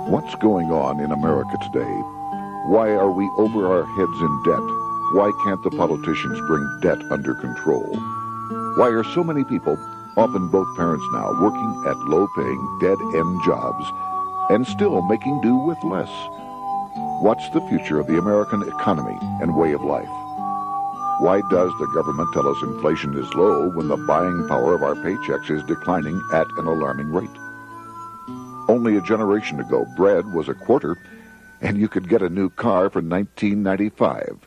What's going on in America today? Why are we over our heads in debt? Why can't the politicians bring debt under control? Why are so many people, often both parents now, working at low-paying, dead-end jobs and still making do with less? What's the future of the American economy and way of life? Why does the government tell us inflation is low when the buying power of our paychecks is declining at an alarming rate? Only a generation ago, bread was a quarter, and you could get a new car for $19.95.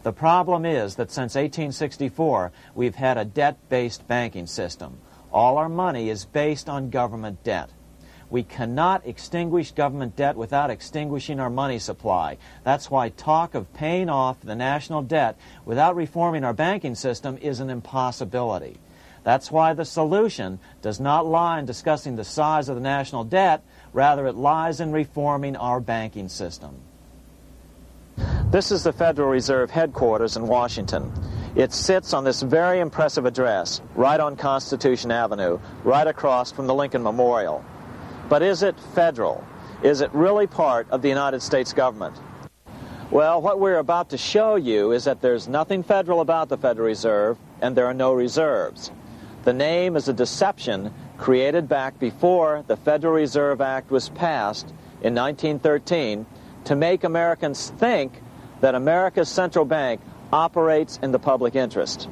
The problem is that since 1864, we've had a debt-based banking system. All our money is based on government debt. We cannot extinguish government debt without extinguishing our money supply. That's why talk of paying off the national debt without reforming our banking system is an impossibility. That's why the solution does not lie in discussing the size of the national debt, rather it lies in reforming our banking system. This is the Federal Reserve headquarters in Washington. It sits on this very impressive address, right on Constitution Avenue, right across from the Lincoln Memorial. But is it federal? Is it really part of the United States government? Well, what we're about to show you is that there's nothing federal about the Federal Reserve, and there are no reserves. The name is a deception created back before the Federal Reserve Act was passed in 1913 to make Americans think that America's central bank operates in the public interest.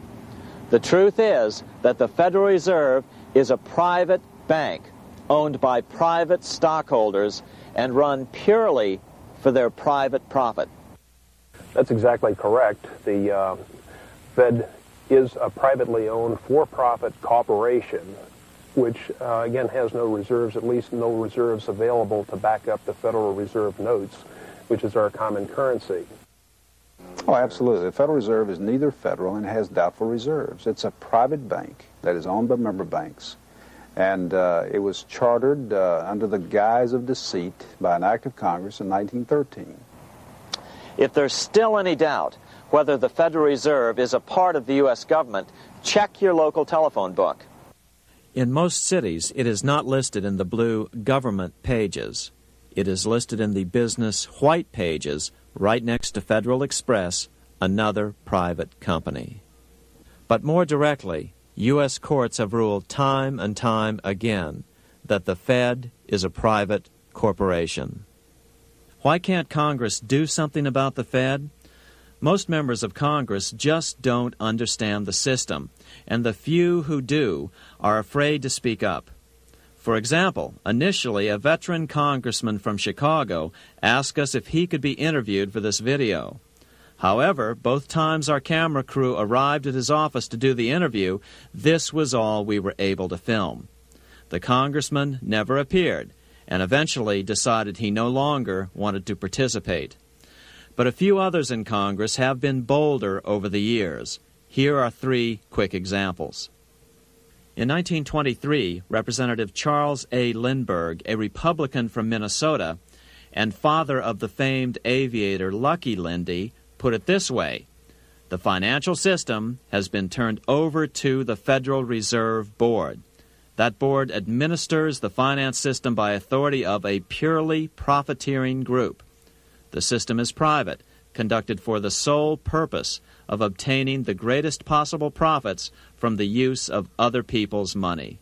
The truth is that the Federal Reserve is a private bank owned by private stockholders and run purely for their private profit. That's exactly correct. The Fed is a privately owned for-profit corporation which, again, has no reserves, at least no reserves available to back up the Federal Reserve notes, which is our common currency. Oh, absolutely. The Federal Reserve is neither federal and has doubtful reserves. It's a private bank that is owned by member banks. And it was chartered under the guise of deceit by an act of Congress in 1913. If there's still any doubt whether the Federal Reserve is a part of the U.S. government, check your local telephone book. In most cities, it is not listed in the blue government pages. It is listed in the business white pages right next to Federal Express, another private company. But more directly, U.S. courts have ruled time and time again that the Fed is a private corporation. Why can't Congress do something about the Fed? Most members of Congress just don't understand the system, and the few who do are afraid to speak up. For example, initially a veteran congressman from Chicago asked us if he could be interviewed for this video. However, both times our camera crew arrived at his office to do the interview, this was all we were able to film. The congressman never appeared, and eventually decided he no longer wanted to participate. But a few others in Congress have been bolder over the years. Here are 3 quick examples. In 1923, Representative Charles A. Lindbergh, a Republican from Minnesota, and father of the famed aviator Lucky Lindy, put it this way: the financial system has been turned over to the Federal Reserve Board. That board administers the finance system by authority of a purely profiteering group. The system is private, conducted for the sole purpose of obtaining the greatest possible profits from the use of other people's money.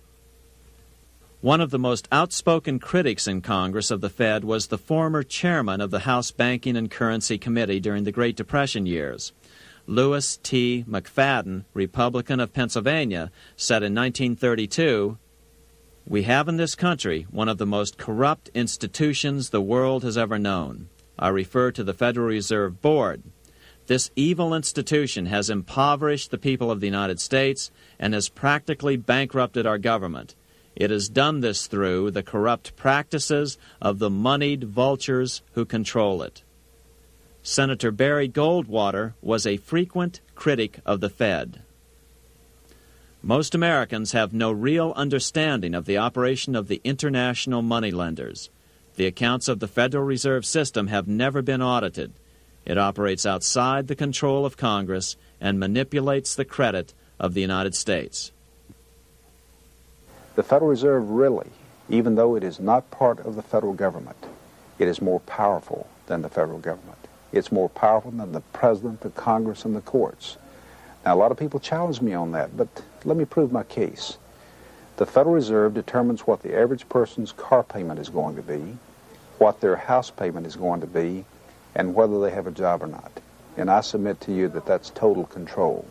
One of the most outspoken critics in Congress of the Fed was the former chairman of the House Banking and Currency Committee during the Great Depression years. Lewis T. McFadden, Republican of Pennsylvania, said in 1932, "We have in this country one of the most corrupt institutions the world has ever known. I refer to the Federal Reserve Board. This evil institution has impoverished the people of the United States and has practically bankrupted our government. It has done this through the corrupt practices of the moneyed vultures who control it." Senator Barry Goldwater was a frequent critic of the Fed. Most Americans have no real understanding of the operation of the international moneylenders. The accounts of the Federal Reserve System have never been audited. It operates outside the control of Congress and manipulates the credit of the United States. The Federal Reserve really even though it is not part of the federal government, it is more powerful than the federal government. It's more powerful than the president, the Congress, and the courts. Now, a lot of people challenge me on that, but let me prove my case. The Federal Reserve determines what the average person's car payment is going to be, what their house payment is going to be, and whether they have a job or not. And I submit to you that that's total control.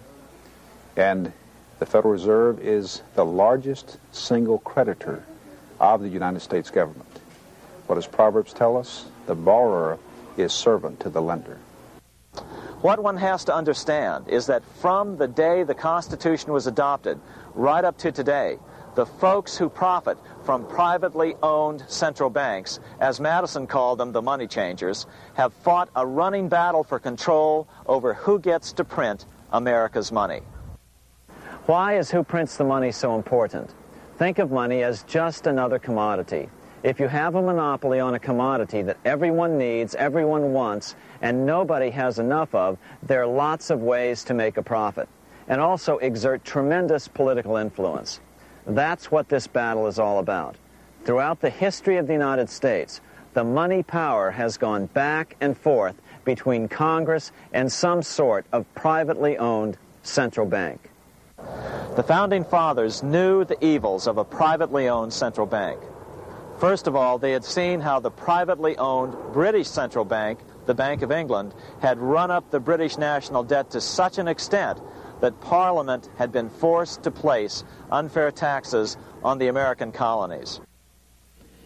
And the Federal Reserve is the largest single creditor of the United States government. What does Proverbs tell us? The borrower is servant to the lender. What one has to understand is that from the day the Constitution was adopted right up to today, the folks who profit from privately owned central banks, as Madison called them, the money changers, have fought a running battle for control over who gets to print America's money. Why is who prints the money so important? Think of money as just another commodity. If you have a monopoly on a commodity that everyone needs, everyone wants, and nobody has enough of, there are lots of ways to make a profit, and also exert tremendous political influence. That's what this battle is all about. Throughout the history of the United States, the money power has gone back and forth between Congress and some sort of privately owned central bank. The Founding Fathers knew the evils of a privately owned central bank. First of all, they had seen how the privately owned British central bank, the Bank of England, had run up the British national debt to such an extent that Parliament had been forced to place unfair taxes on the American colonies.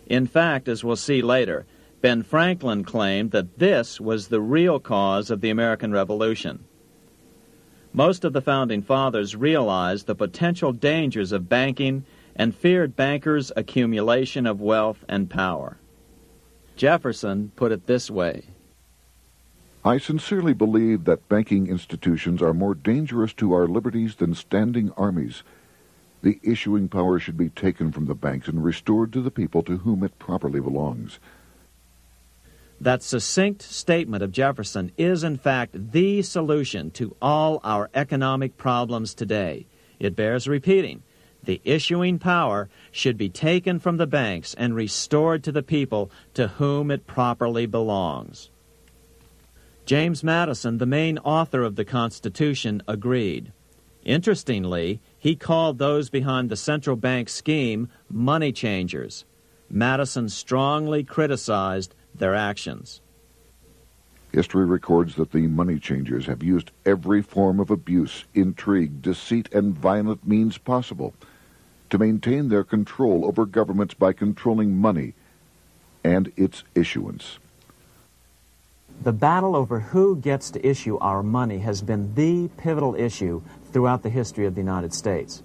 In fact, as we'll see later, Ben Franklin claimed that this was the real cause of the American Revolution. Most of the Founding Fathers realized the potential dangers of banking and feared bankers' accumulation of wealth and power. Jefferson put it this way: I sincerely believe that banking institutions are more dangerous to our liberties than standing armies. The issuing power should be taken from the banks and restored to the people to whom it properly belongs. That succinct statement of Jefferson is, in fact, the solution to all our economic problems today. It bears repeating. The issuing power should be taken from the banks and restored to the people to whom it properly belongs. James Madison, the main author of the Constitution, agreed. Interestingly, he called those behind the central bank scheme money changers. Madison strongly criticized their actions. History records that the money changers have used every form of abuse, intrigue, deceit, and violent means possible to maintain their control over governments by controlling money and its issuance. The battle over who gets to issue our money has been the pivotal issue throughout the history of the United States.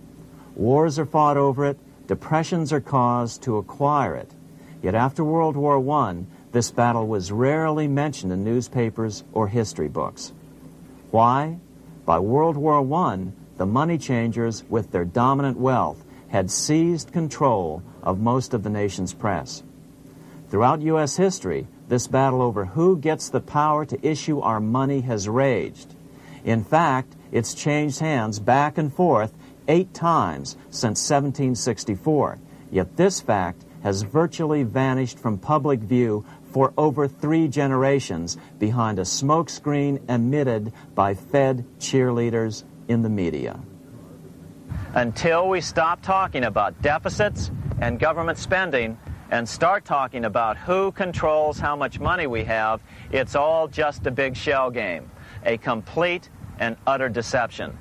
Wars are fought over it, depressions are caused to acquire it. Yet after World War I, this battle was rarely mentioned in newspapers or history books. Why? By World War I, the money changers, with their dominant wealth, had seized control of most of the nation's press. Throughout U.S. history, this battle over who gets the power to issue our money has raged. In fact, it's changed hands back and forth 8 times since 1764, yet this fact has virtually vanished from public view for over 3 generations behind a smokescreen emitted by Fed cheerleaders in the media. Until we stop talking about deficits and government spending and start talking about who controls how much money we have, it's all just a big shell game, a complete and utter deception.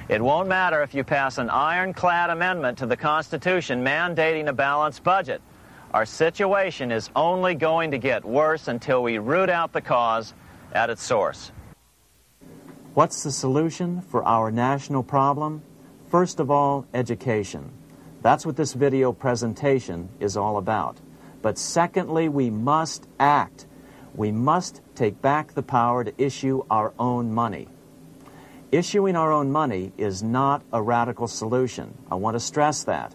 It won't matter if you pass an ironclad amendment to the Constitution mandating a balanced budget. Our situation is only going to get worse until we root out the cause at its source. What's the solution for our national problem? First of all, education. That's what this video presentation is all about. But secondly, we must act. We must take back the power to issue our own money. Issuing our own money is not a radical solution. I want to stress that.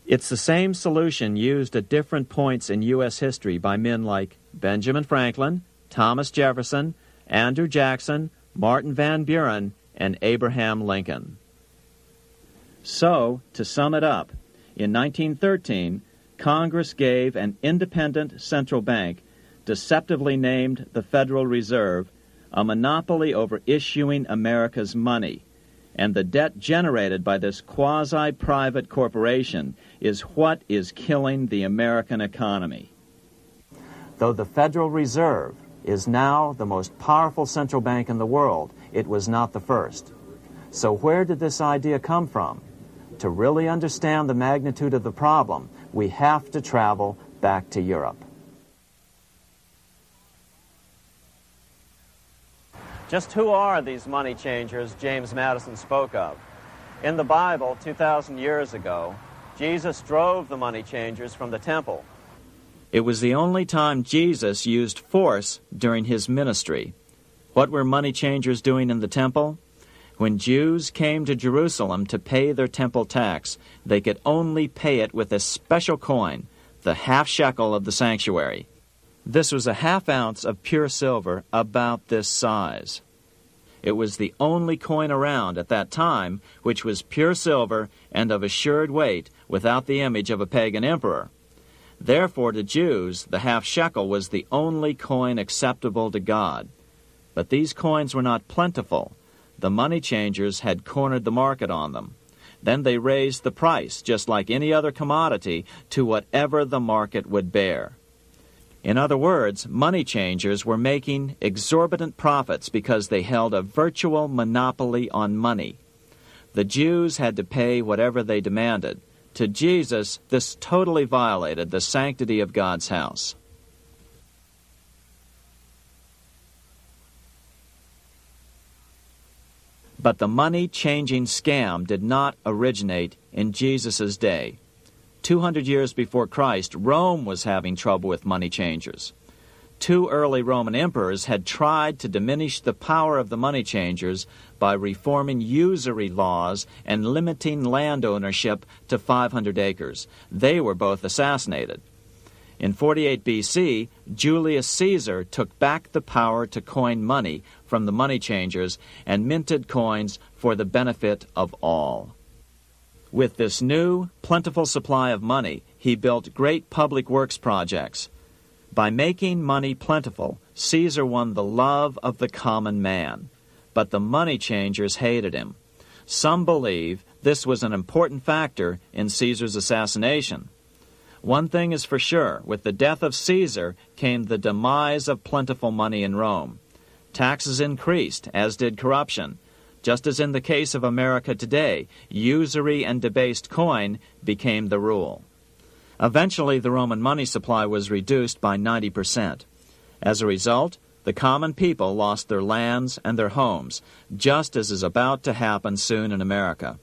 It's the same solution used at different points in U.S. history by men like Benjamin Franklin, Thomas Jefferson, Andrew Jackson, Martin Van Buren, and Abraham Lincoln. So, to sum it up, in 1913, Congress gave an independent central bank, deceptively named the Federal Reserve, a monopoly over issuing America's money, and the debt generated by this quasi-private corporation is what is killing the American economy. Though the Federal Reserve is now the most powerful central bank in the world, it was not the first. So where did this idea come from? To really understand the magnitude of the problem, we have to travel back to Europe. Just who are these money changers James Madison spoke of? In the Bible, 2,000 years ago, Jesus drove the money changers from the temple. It was the only time Jesus used force during his ministry. What were money changers doing in the temple? When Jews came to Jerusalem to pay their temple tax, they could only pay it with a special coin, the half shekel of the sanctuary. This was a half ounce of pure silver about this size. It was the only coin around at that time which was pure silver and of assured weight without the image of a pagan emperor. Therefore, to Jews, the half shekel was the only coin acceptable to God. But these coins were not plentiful. The money changers had cornered the market on them. Then they raised the price, just like any other commodity, to whatever the market would bear. In other words, money changers were making exorbitant profits because they held a virtual monopoly on money. The Jews had to pay whatever they demanded. To Jesus, this totally violated the sanctity of God's house. But the money-changing scam did not originate in Jesus' day. 200 years before Christ, Rome was having trouble with money changers. 2 early Roman emperors had tried to diminish the power of the money changers by reforming usury laws and limiting land ownership to 500 acres. They were both assassinated. In 48 BC, Julius Caesar took back the power to coin money from the money changers and minted coins for the benefit of all. With this new, plentiful supply of money, he built great public works projects. By making money plentiful, Caesar won the love of the common man. But the money changers hated him. Some believe this was an important factor in Caesar's assassination. One thing is for sure, with the death of Caesar came the demise of plentiful money in Rome. Taxes increased, as did corruption. Just as in the case of America today, usury and debased coin became the rule. Eventually, the Roman money supply was reduced by 90%. As a result, the common people lost their lands and their homes, just as is about to happen soon in America.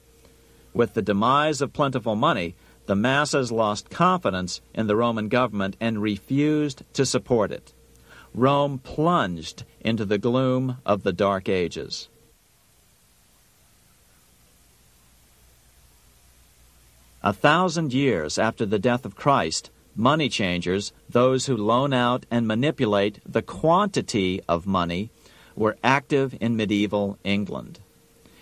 With the demise of plentiful money, the masses lost confidence in the Roman government and refused to support it. Rome plunged into the gloom of the Dark Ages. A 1,000 years after the death of Christ, money changers, those who loan out and manipulate the quantity of money, were active in medieval England.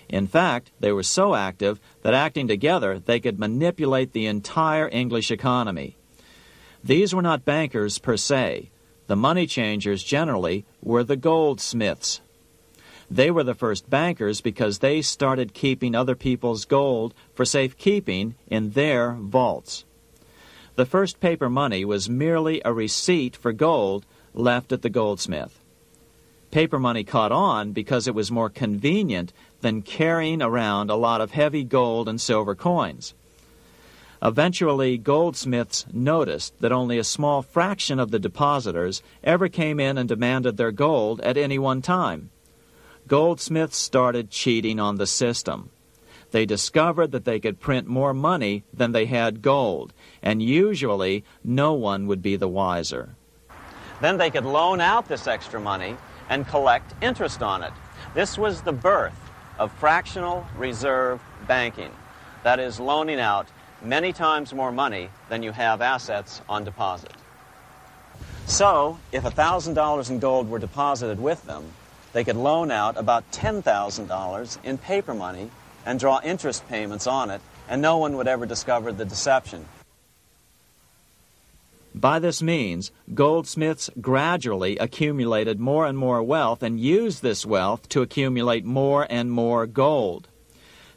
In fact, they were so active that acting together, they could manipulate the entire English economy. These were not bankers per se. The money changers generally were the goldsmiths. They were the first bankers because they started keeping other people's gold for safekeeping in their vaults. The first paper money was merely a receipt for gold left at the goldsmith. Paper money caught on because it was more convenient than carrying around a lot of heavy gold and silver coins. Eventually, goldsmiths noticed that only a small fraction of the depositors ever came in and demanded their gold at any one time. Goldsmiths started cheating on the system. They discovered that they could print more money than they had gold, and usually no one would be the wiser. Then they could loan out this extra money and collect interest on it. This was the birth of fractional reserve banking. That is, loaning out many times more money than you have assets on deposit. So, if $1,000 in gold were deposited with them, they could loan out about $10,000 in paper money and draw interest payments on it, and no one would ever discover the deception. By this means, goldsmiths gradually accumulated more and more wealth and used this wealth to accumulate more and more gold.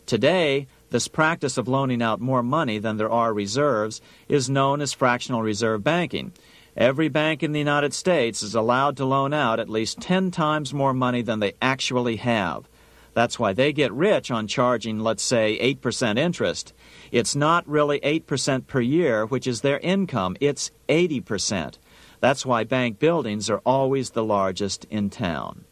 Today, this practice of loaning out more money than there are reserves is known as fractional reserve banking. Every bank in the United States is allowed to loan out at least 10 times more money than they actually have. That's why they get rich on charging, let's say, 8% interest. It's not really 8% per year, which is their income. It's 80%. That's why bank buildings are always the largest in town.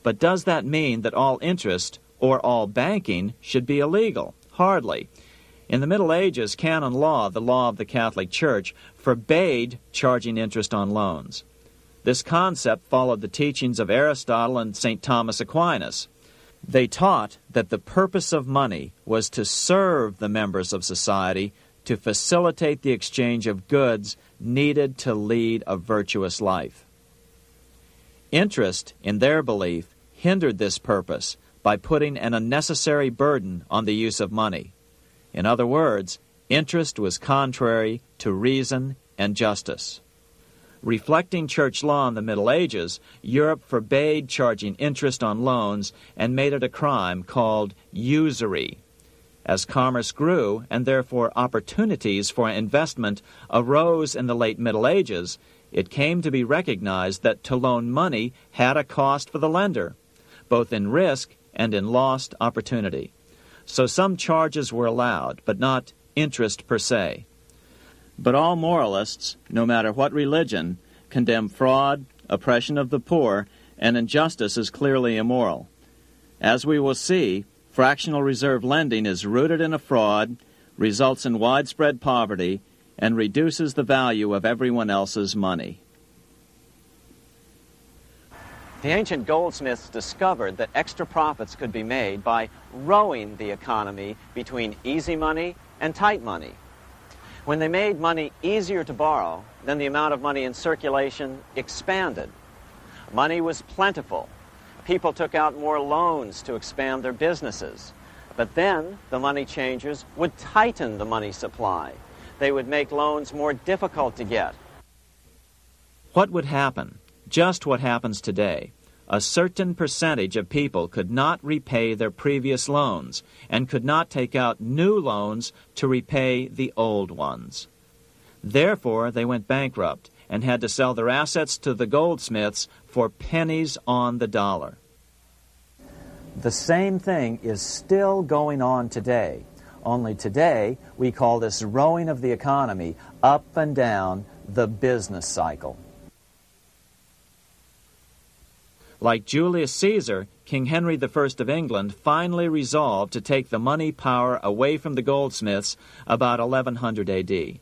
But does that mean that all interest or all banking should be illegal? Hardly. In the Middle Ages, canon law, the law of the Catholic Church, forbade charging interest on loans. This concept followed the teachings of Aristotle and St. Thomas Aquinas. They taught that the purpose of money was to serve the members of society, to facilitate the exchange of goods needed to lead a virtuous life. Interest, in their belief, hindered this purpose by putting an unnecessary burden on the use of money. In other words, interest was contrary to reason and justice. Reflecting church law in the Middle Ages, Europe forbade charging interest on loans and made it a crime called usury. As commerce grew, and therefore opportunities for investment arose in the late Middle Ages, it came to be recognized that to loan money had a cost for the lender, both in risk and in lost opportunity. So some charges were allowed, but not interest per se. But all moralists, no matter what religion, condemn fraud, oppression of the poor, and injustice as clearly immoral. As we will see, fractional reserve lending is rooted in a fraud, results in widespread poverty, and reduces the value of everyone else's money. The ancient goldsmiths discovered that extra profits could be made by rowing the economy between easy money and tight money. When they made money easier to borrow, then the amount of money in circulation expanded. Money was plentiful. People took out more loans to expand their businesses. But then the money changers would tighten the money supply. They would make loans more difficult to get. What would happen? Just what happens today. A certain percentage of people could not repay their previous loans and could not take out new loans to repay the old ones. Therefore, they went bankrupt and had to sell their assets to the goldsmiths for pennies on the dollar. The same thing is still going on today. Only today, we call this rowing of the economy up and down the business cycle. Like Julius Caesar, King Henry I of England finally resolved to take the money power away from the goldsmiths about 1100 A.D.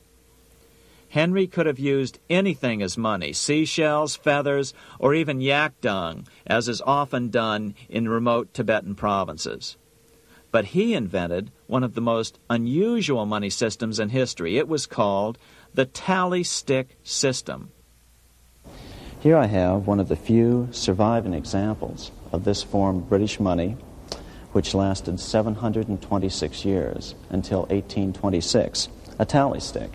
Henry could have used anything as money, seashells, feathers, or even yak dung, as is often done in remote Tibetan provinces. But he invented one of the most unusual money systems in history. It was called the tally stick system. Here I have one of the few surviving examples of this form of British money, which lasted 726 years until 1826, a tally stick.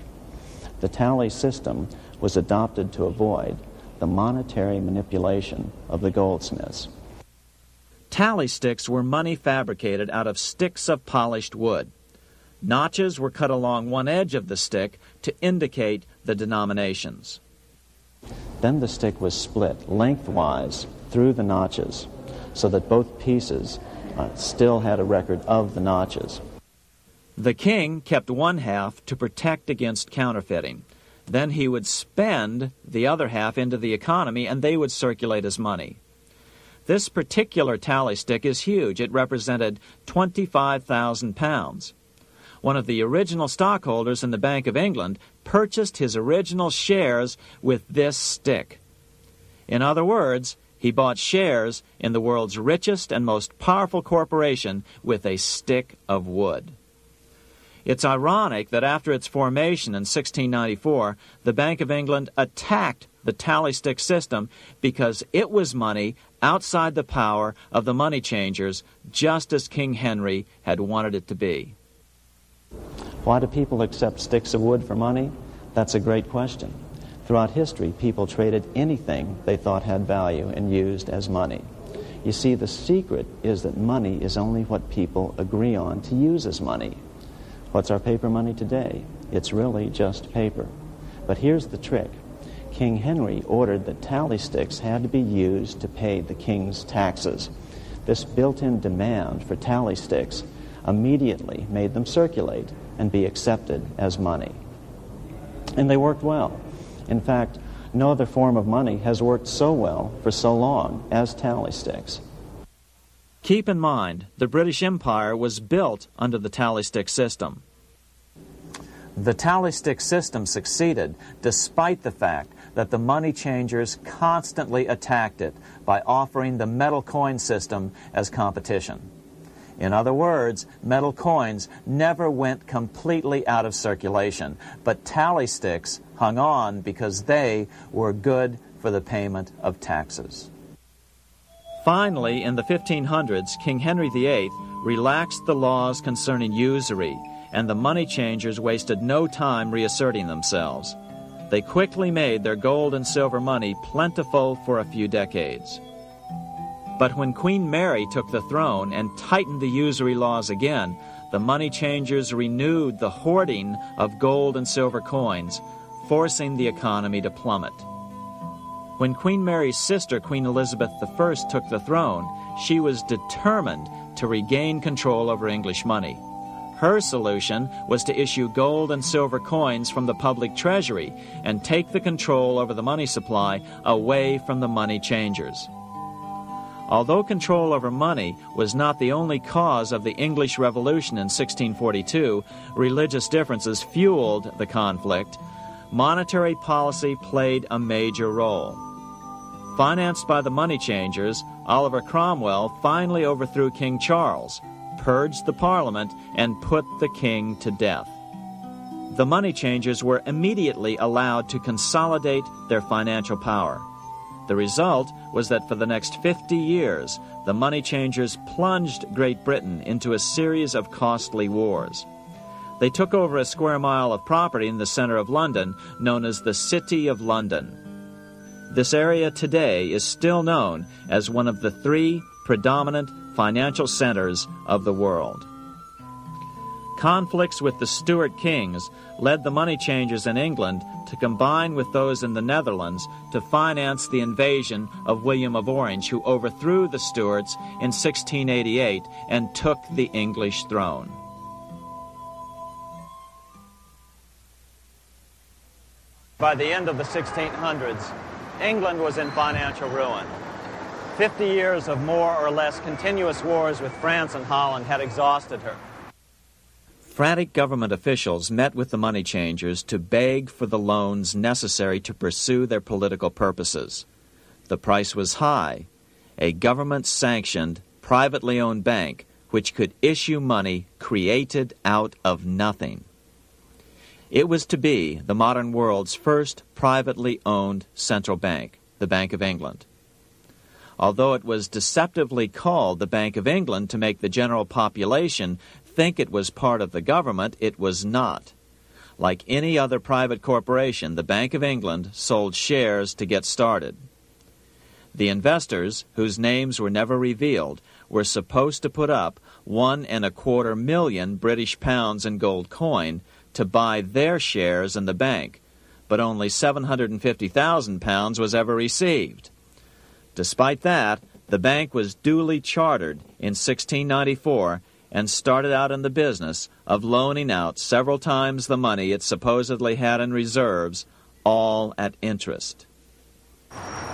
The tally system was adopted to avoid the monetary manipulation of the goldsmiths. Tally sticks were money fabricated out of sticks of polished wood. Notches were cut along one edge of the stick to indicate the denominations. Then the stick was split lengthwise through the notches so that both pieces still had a record of the notches. The king kept one half to protect against counterfeiting. Then he would spend the other half into the economy and they would circulate as money. This particular tally stick is huge. It represented 25,000 pounds. One of the original stockholders in the Bank of England purchased his original shares with this stick. In other words, he bought shares in the world's richest and most powerful corporation with a stick of wood. It's ironic that after its formation in 1694, the Bank of England attacked the tally stick system because it was money outside the power of the money changers, just as King Henry had wanted it to be. Why do people accept sticks of wood for money? That's a great question. Throughout history, people traded anything they thought had value and used as money. You see, the secret is that money is only what people agree on to use as money. What's our paper money today? It's really just paper. But here's the trick. King Henry ordered that tally sticks had to be used to pay the king's taxes. This built-in demand for tally sticks immediately made them circulate and be accepted as money. And they worked well. In fact, no other form of money has worked so well for so long as tally sticks. Keep in mind, the British Empire was built under the tally stick system. The tally stick system succeeded despite the fact that the money changers constantly attacked it by offering the metal coin system as competition. In other words, metal coins never went completely out of circulation, but tally sticks hung on because they were good for the payment of taxes. Finally, in the 1500s, King Henry VIII relaxed the laws concerning usury, and the money changers wasted no time reasserting themselves. They quickly made their gold and silver money plentiful for a few decades. But when Queen Mary took the throne and tightened the usury laws again, the money changers renewed the hoarding of gold and silver coins, forcing the economy to plummet. When Queen Mary's sister, Queen Elizabeth I, took the throne, she was determined to regain control over English money. Her solution was to issue gold and silver coins from the public treasury and take the control over the money supply away from the money changers. Although control over money was not the only cause of the English Revolution in 1642, religious differences fueled the conflict. Monetary policy played a major role. Financed by the money changers, Oliver Cromwell finally overthrew King Charles, purged the Parliament, and put the king to death. The money changers were immediately allowed to consolidate their financial power. The result was that for the next 50 years, the money changers plunged Great Britain into a series of costly wars. They took over a square mile of property in the center of London, known as the City of London. This area today is still known as one of the 3 predominant financial centers of the world. Conflicts with the Stuart kings led the money changers in England to combine with those in the Netherlands to finance the invasion of William of Orange, who overthrew the Stuarts in 1688 and took the English throne. By the end of the 1600s, England was in financial ruin. 50 years of more or less continuous wars with France and Holland had exhausted her. Frantic government officials met with the money changers to beg for the loans necessary to pursue their political purposes. The price was high: a government-sanctioned, privately owned bank which could issue money created out of nothing. It was to be the modern world's first privately owned central bank, the Bank of England. Although it was deceptively called the Bank of England to make the general population think it was part of the government, it was not. Like any other private corporation, the Bank of England sold shares to get started. The investors, whose names were never revealed, were supposed to put up £1.25 million British pounds in gold coin to buy their shares in the bank, but only £750,000 was ever received. Despite that, the bank was duly chartered in 1694 and started out in the business of loaning out several times the money it supposedly had in reserves, all at interest.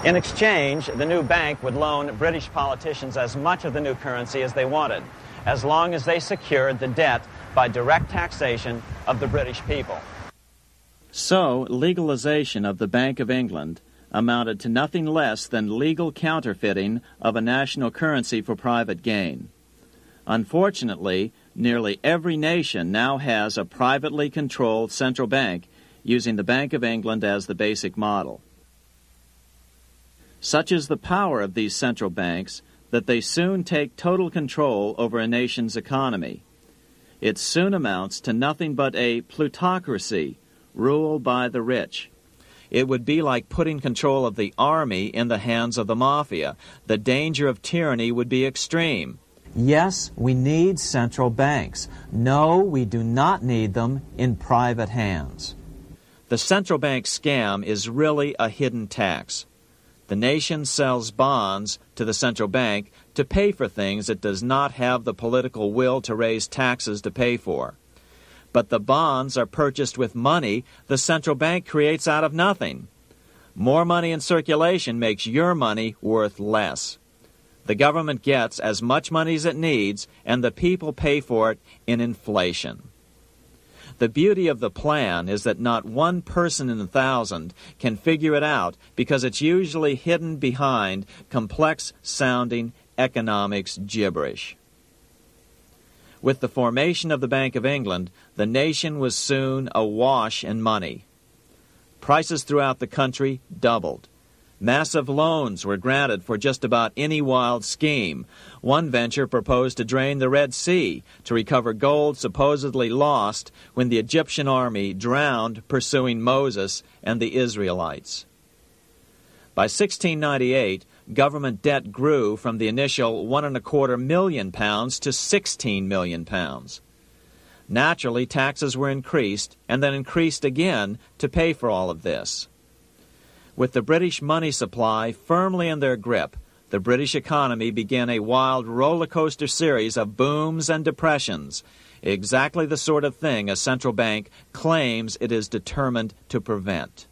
In exchange, the new bank would loan British politicians as much of the new currency as they wanted, as long as they secured the debt by direct taxation of the British people. So, legalization of the Bank of England amounted to nothing less than legal counterfeiting of a national currency for private gain. Unfortunately, nearly every nation now has a privately controlled central bank using the Bank of England as the basic model. Such is the power of these central banks that they soon take total control over a nation's economy. It soon amounts to nothing but a plutocracy, rule by the rich. It would be like putting control of the army in the hands of the mafia. The danger of tyranny would be extreme. Yes, we need central banks. No, we do not need them in private hands. The central bank scam is really a hidden tax. The nation sells bonds to the central bank to pay for things it does not have the political will to raise taxes to pay for. But the bonds are purchased with money the central bank creates out of nothing. More money in circulation makes your money worth less. The government gets as much money as it needs, and the people pay for it in inflation. The beauty of the plan is that not one person in 1,000 can figure it out because it's usually hidden behind complex-sounding economics gibberish. With the formation of the Bank of England, the nation was soon awash in money. Prices throughout the country doubled. Massive loans were granted for just about any wild scheme. One venture proposed to drain the Red Sea to recover gold supposedly lost when the Egyptian army drowned pursuing Moses and the Israelites. By 1698, government debt grew from the initial £1.25 million to £16 million. Naturally, taxes were increased and then increased again to pay for all of this. With the British money supply firmly in their grip, the British economy began a wild roller coaster series of booms and depressions, exactly the sort of thing a central bank claims it is determined to prevent.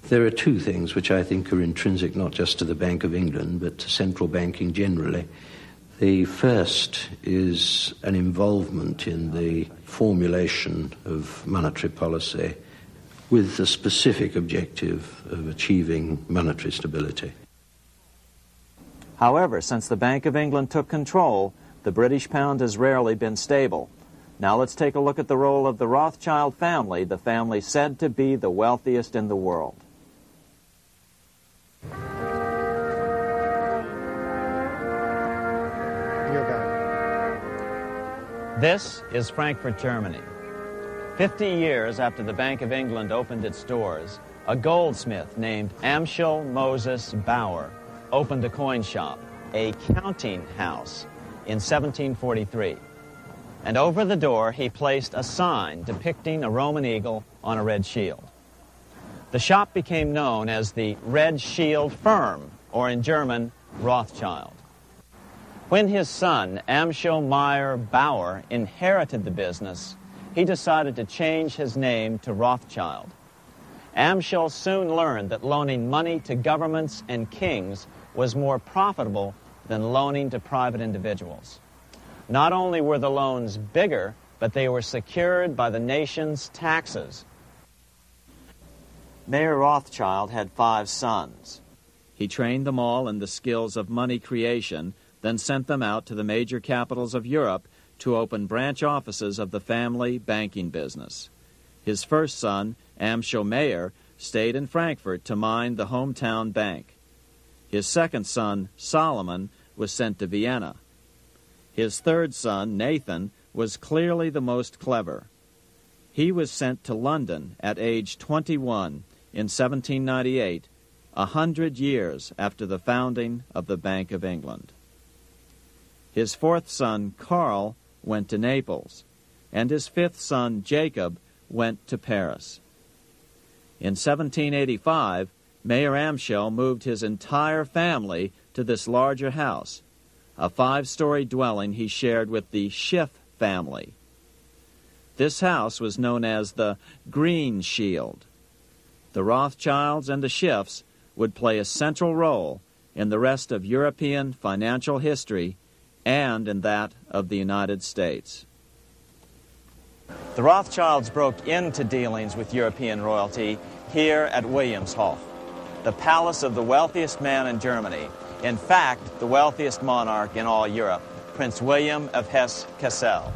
There are two things which I think are intrinsic not just to the Bank of England, but to central banking generally. The first is an involvement in the formulation of monetary policy with the specific objective of achieving monetary stability. However, since the Bank of England took control, the British pound has rarely been stable. Now let's take a look at the role of the Rothschild family, the family said to be the wealthiest in the world. This is Frankfurt, Germany. 50 years after the Bank of England opened its doors, a goldsmith named Amschel Moses Bauer opened a coin shop, a counting house, in 1743. And over the door he placed a sign depicting a Roman eagle on a red shield. The shop became known as the Red Shield Firm, or in German, Rothschild. When his son, Amschel Meyer Bauer, inherited the business, he decided to change his name to Rothschild. Amschel soon learned that loaning money to governments and kings was more profitable than loaning to private individuals. Not only were the loans bigger, but they were secured by the nation's taxes. Mayer Rothschild had 5 sons. He trained them all in the skills of money creation, then sent them out to the major capitals of Europe to open branch offices of the family banking business. His first son, Amschel Meyer, stayed in Frankfurt to mind the hometown bank. His second son, Solomon, was sent to Vienna. His third son, Nathan, was clearly the most clever. He was sent to London at age 21 in 1798, 100 years after the founding of the Bank of England. His fourth son, Karl, went to Naples, and his fifth son, Jacob, went to Paris. In 1785, Mayer Amschel moved his entire family to this larger house, a 5-story dwelling he shared with the Schiff family. This house was known as the Green Shield. The Rothschilds and the Schiffs would play a central role in the rest of European financial history and in that of the United States. The Rothschilds broke into dealings with European royalty here at Wilhelmshof, the palace of the wealthiest man in Germany. In fact, the wealthiest monarch in all Europe, Prince William of Hesse-Kassel.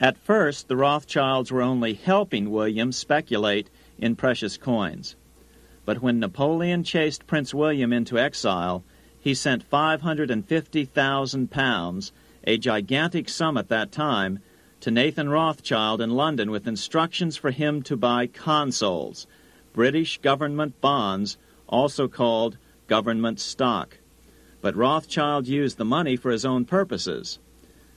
At first, the Rothschilds were only helping William speculate in precious coins. But when Napoleon chased Prince William into exile, he sent £550,000, a gigantic sum at that time, to Nathan Rothschild in London with instructions for him to buy consols, British government bonds, also called government stock. But Rothschild used the money for his own purposes.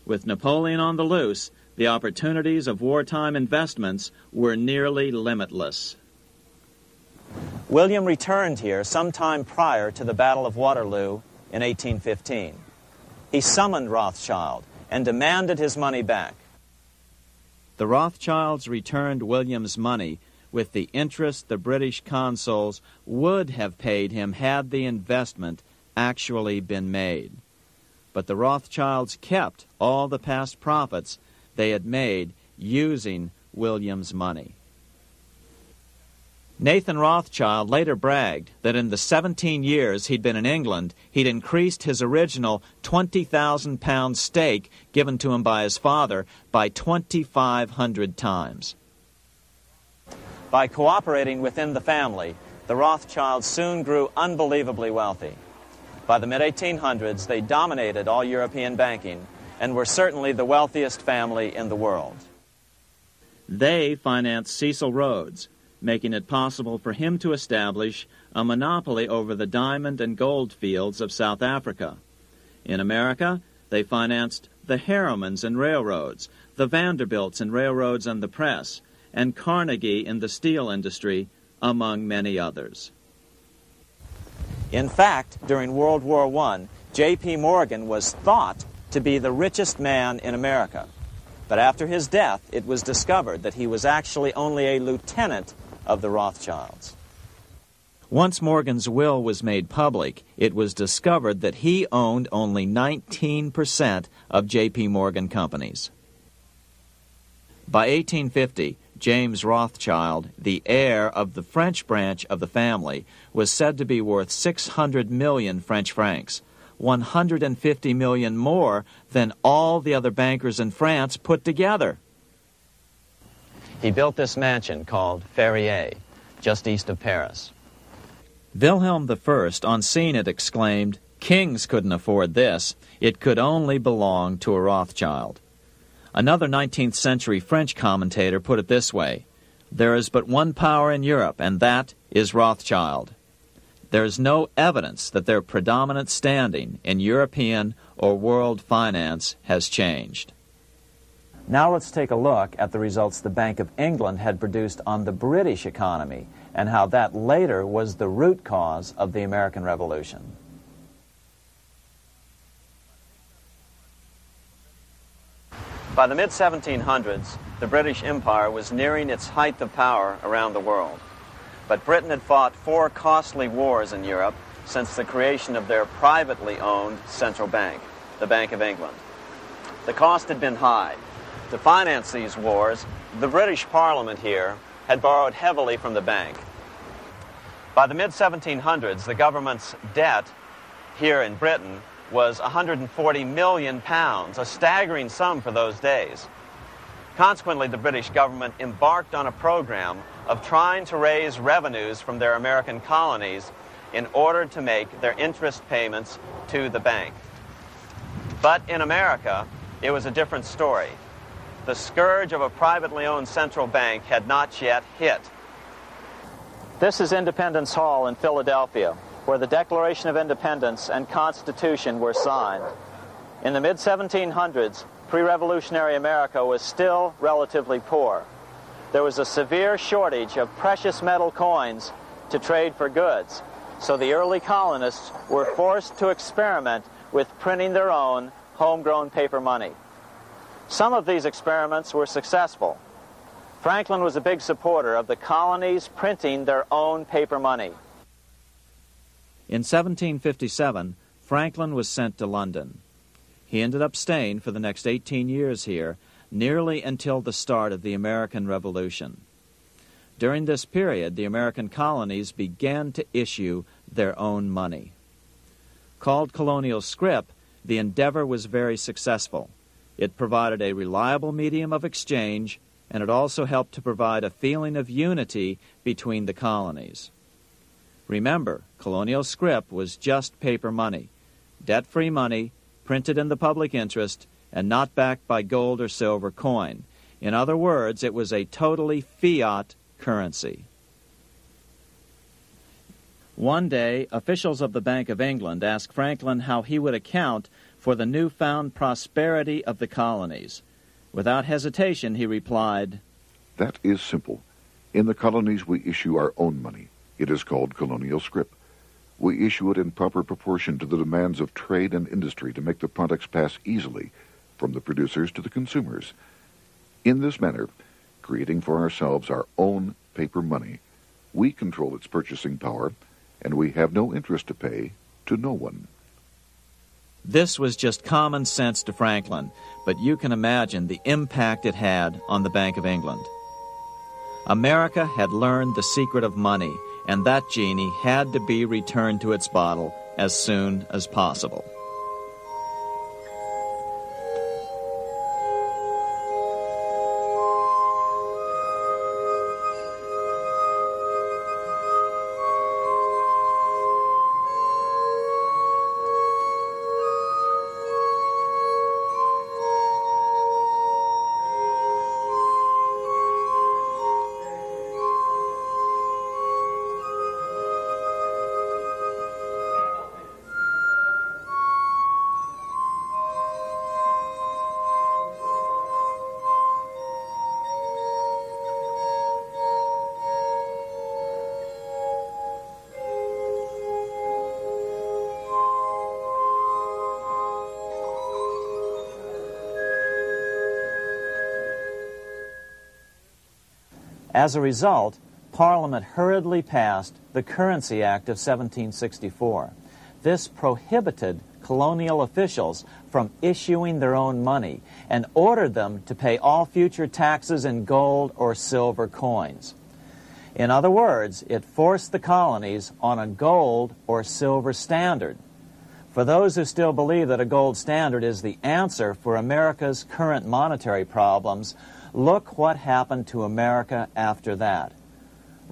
With Napoleon on the loose, the opportunities of wartime investments were nearly limitless. William returned here sometime prior to the Battle of Waterloo in 1815. He summoned Rothschild and demanded his money back. The Rothschilds returned William's money with the interest the British consuls would have paid him had the investment actually been made. But the Rothschilds kept all the past profits they had made using William's money. Nathan Rothschild later bragged that in the 17 years he'd been in England, he'd increased his original £20,000 stake given to him by his father by 2,500 times. By cooperating within the family, the Rothschilds soon grew unbelievably wealthy. By the mid-1800s, they dominated all European banking and were certainly the wealthiest family in the world. They financed Cecil Rhodes, making it possible for him to establish a monopoly over the diamond and gold fields of South Africa. In America, they financed the Harrimans and railroads, the Vanderbilts and railroads and the press, and Carnegie in the steel industry, among many others. In fact, during World War I, J.P. Morgan was thought to be the richest man in America. But after his death, it was discovered that he was actually only a lieutenant of the Rothschilds. Once Morgan's will was made public, it was discovered that he owned only 19% of J.P. Morgan companies. By 1850, James Rothschild, the heir of the French branch of the family, was said to be worth 600 million French francs, 150 million more than all the other bankers in France put together. He built this mansion called Ferrier, just east of Paris. Wilhelm I, on seeing it, exclaimed, "Kings couldn't afford this. It could only belong to a Rothschild." Another 19th century French commentator put it this way: "There is but one power in Europe, and that is Rothschild." There is no evidence that their predominant standing in European or world finance has changed. Now let's take a look at the results the Bank of England had produced on the British economy and how that later was the root cause of the American Revolution. By the mid-1700s, the British Empire was nearing its height of power around the world. But Britain had fought 4 costly wars in Europe since the creation of their privately owned central bank, the Bank of England. The cost had been high. To finance these wars, the British Parliament here had borrowed heavily from the bank. By the mid-1700s, the government's debt here in Britain was £140 million, a staggering sum for those days. Consequently, the British government embarked on a program of trying to raise revenues from their American colonies in order to make their interest payments to the bank. But in America, it was a different story. The scourge of a privately owned central bank had not yet hit. This is Independence Hall in Philadelphia, where the Declaration of Independence and Constitution were signed. In the mid-1700s, pre-revolutionary America was still relatively poor. There was a severe shortage of precious metal coins to trade for goods, so the early colonists were forced to experiment with printing their own homegrown paper money. Some of these experiments were successful. Franklin was a big supporter of the colonies printing their own paper money. In 1757, Franklin was sent to London. He ended up staying for the next 18 years here, nearly until the start of the American Revolution. During this period, the American colonies began to issue their own money. Called colonial scrip, the endeavor was very successful. It provided a reliable medium of exchange, and it also helped to provide a feeling of unity between the colonies. Remember, colonial scrip was just paper money, debt-free money, printed in the public interest, and not backed by gold or silver coin. In other words, it was a totally fiat currency. One day, officials of the Bank of England asked Franklin how he would account for the newfound prosperity of the colonies. Without hesitation, he replied, "That is simple. In the colonies we issue our own money. It is called colonial scrip. We issue it in proper proportion to the demands of trade and industry to make the products pass easily from the producers to the consumers. In this manner, creating for ourselves our own paper money, we control its purchasing power, and we have no interest to pay to no one." This was just common sense to Franklin, but you can imagine the impact it had on the Bank of England. America had learned the secret of money, and that genie had to be returned to its bottle as soon as possible. As a result, Parliament hurriedly passed the Currency Act of 1764. This prohibited colonial officials from issuing their own money and ordered them to pay all future taxes in gold or silver coins. In other words, it forced the colonies on a gold or silver standard. For those who still believe that a gold standard is the answer for America's current monetary problems, look what happened to America after that.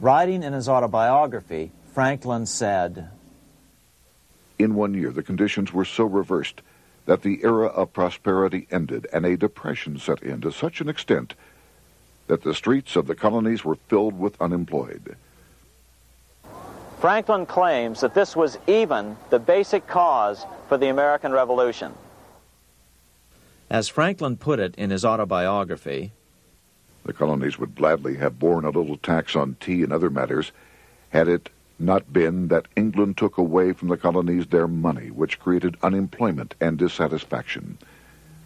Writing in his autobiography, Franklin said, "In 1 year, the conditions were so reversed that the era of prosperity ended and a depression set in to such an extent that the streets of the colonies were filled with unemployed." Franklin claims that this was even the basic cause for the American Revolution. As Franklin put it in his autobiography, The colonies would gladly have borne a little tax on tea and other matters had it not been that England took away from the colonies their money, which created unemployment and dissatisfaction.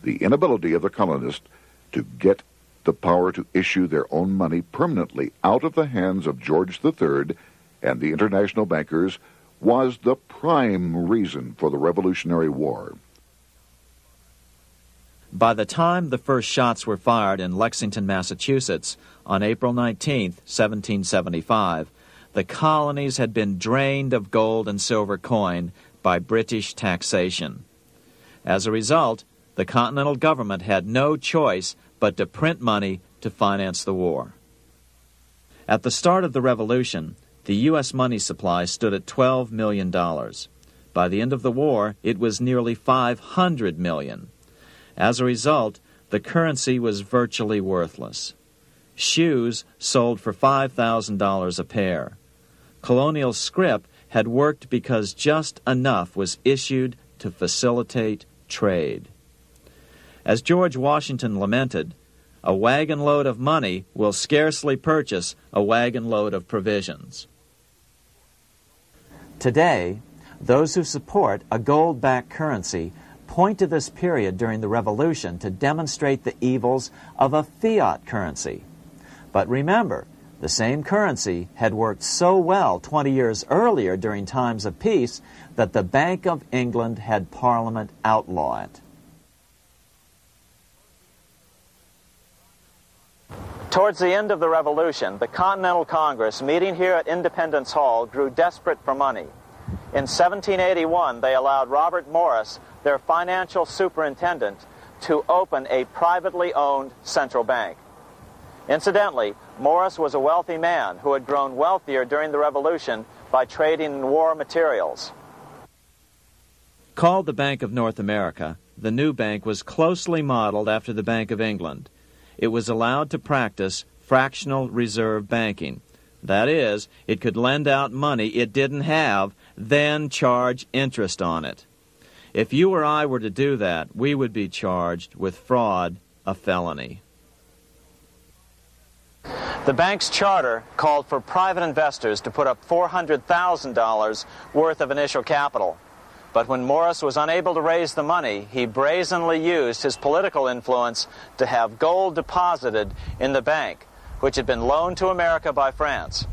The inability of the colonists to get the power to issue their own money permanently out of the hands of George III and the international bankers was the prime reason for the Revolutionary War. By the time the first shots were fired in Lexington, Massachusetts, on April 19, 1775, the colonies had been drained of gold and silver coin by British taxation. As a result, the Continental government had no choice but to print money to finance the war. At the start of the Revolution, the U.S. money supply stood at $12 million. By the end of the war, it was nearly $500 million. As a result, the currency was virtually worthless. Shoes sold for $5,000 a pair. Colonial scrip had worked because just enough was issued to facilitate trade. As George Washington lamented, "A wagon load of money will scarcely purchase a wagon load of provisions." Today, those who support a gold-backed currency point to this period during the Revolution to demonstrate the evils of a fiat currency. But remember, the same currency had worked so well 20 years earlier during times of peace that the Bank of England had Parliament outlaw it. Towards the end of the Revolution, the Continental Congress, meeting here at Independence Hall, grew desperate for money. In 1781, they allowed Robert Morris, their financial superintendent, to open a privately owned central bank. Incidentally, Morris was a wealthy man who had grown wealthier during the Revolution by trading in war materials. Called the Bank of North America, the new bank was closely modeled after the Bank of England. It was allowed to practice fractional reserve banking. That is, it could lend out money it didn't have, then charge interest on it. If you or I were to do that, we would be charged with fraud, a felony. The bank's charter called for private investors to put up $400,000 worth of initial capital. But when Morris was unable to raise the money, he brazenly used his political influence to have gold deposited in the bank, which had been loaned to America by France.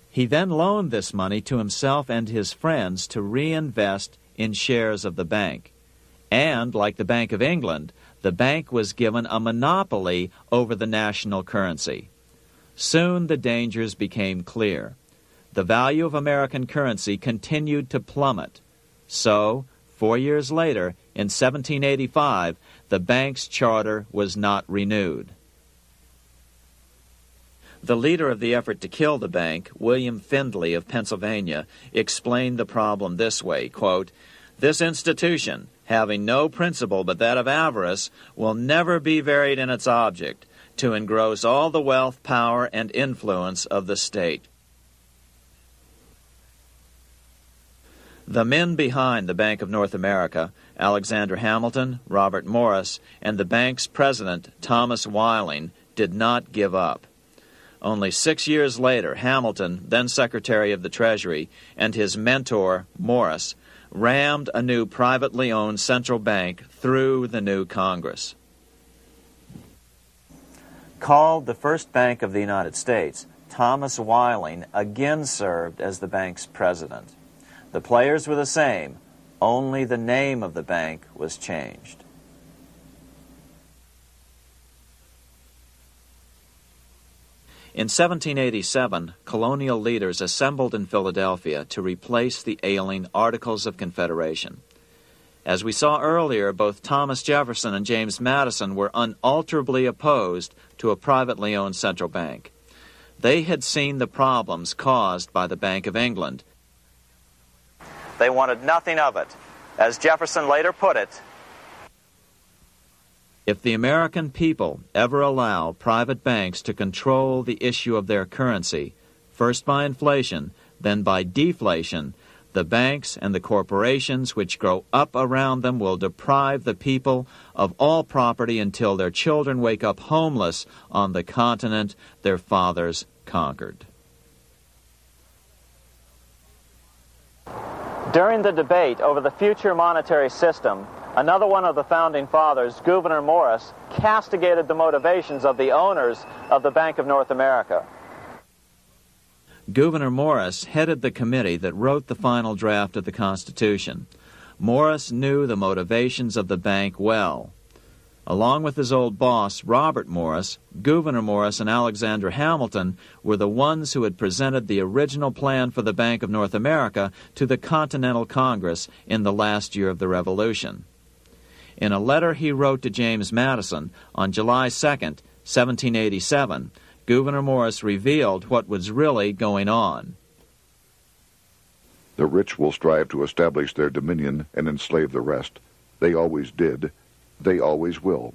He then loaned this money to himself and his friends to reinvest in shares of the bank. And, like the Bank of England, the bank was given a monopoly over the national currency. Soon the dangers became clear. The value of American currency continued to plummet. So, 4 years later, in 1785, the bank's charter was not renewed. The leader of the effort to kill the bank, William Findley of Pennsylvania, explained the problem this way, quote, "This institution, having no principle but that of avarice, will never be varied in its object, to engross all the wealth, power, and influence of the state." The men behind the Bank of North America, Alexander Hamilton, Robert Morris, and the bank's president, Thomas Whiling, did not give up. Only 6 years later, Hamilton, then Secretary of the Treasury, and his mentor, Morris, rammed a new privately owned central bank through the new Congress. Called the first bank of the United States, Thomas Whiling again served as the bank's president. The players were the same, only the name of the bank was changed. In 1787, colonial leaders assembled in Philadelphia to replace the ailing Articles of Confederation. As we saw earlier, both Thomas Jefferson and James Madison were unalterably opposed to a privately owned central bank. They had seen the problems caused by the Bank of England. They wanted nothing of it. As Jefferson later put it, "If the American people ever allow private banks to control the issue of their currency, first by inflation, then by deflation, the banks and the corporations which grow up around them will deprive the people of all property until their children wake up homeless on the continent their fathers conquered." during the debate over the future monetary system, another one of the founding fathers, Gouverneur Morris, castigated the motivations of the owners of the Bank of North America. Gouverneur Morris headed the committee that wrote the final draft of the Constitution. Morris knew the motivations of the bank well. Along with his old boss, Robert Morris, Gouverneur Morris and Alexander Hamilton were the ones who had presented the original plan for the Bank of North America to the Continental Congress in the last year of the Revolution. In a letter he wrote to James Madison on July 2nd, 1787, Gouverneur Morris revealed what was really going on. The rich will strive to establish their dominion and enslave the rest. They always did. They always will.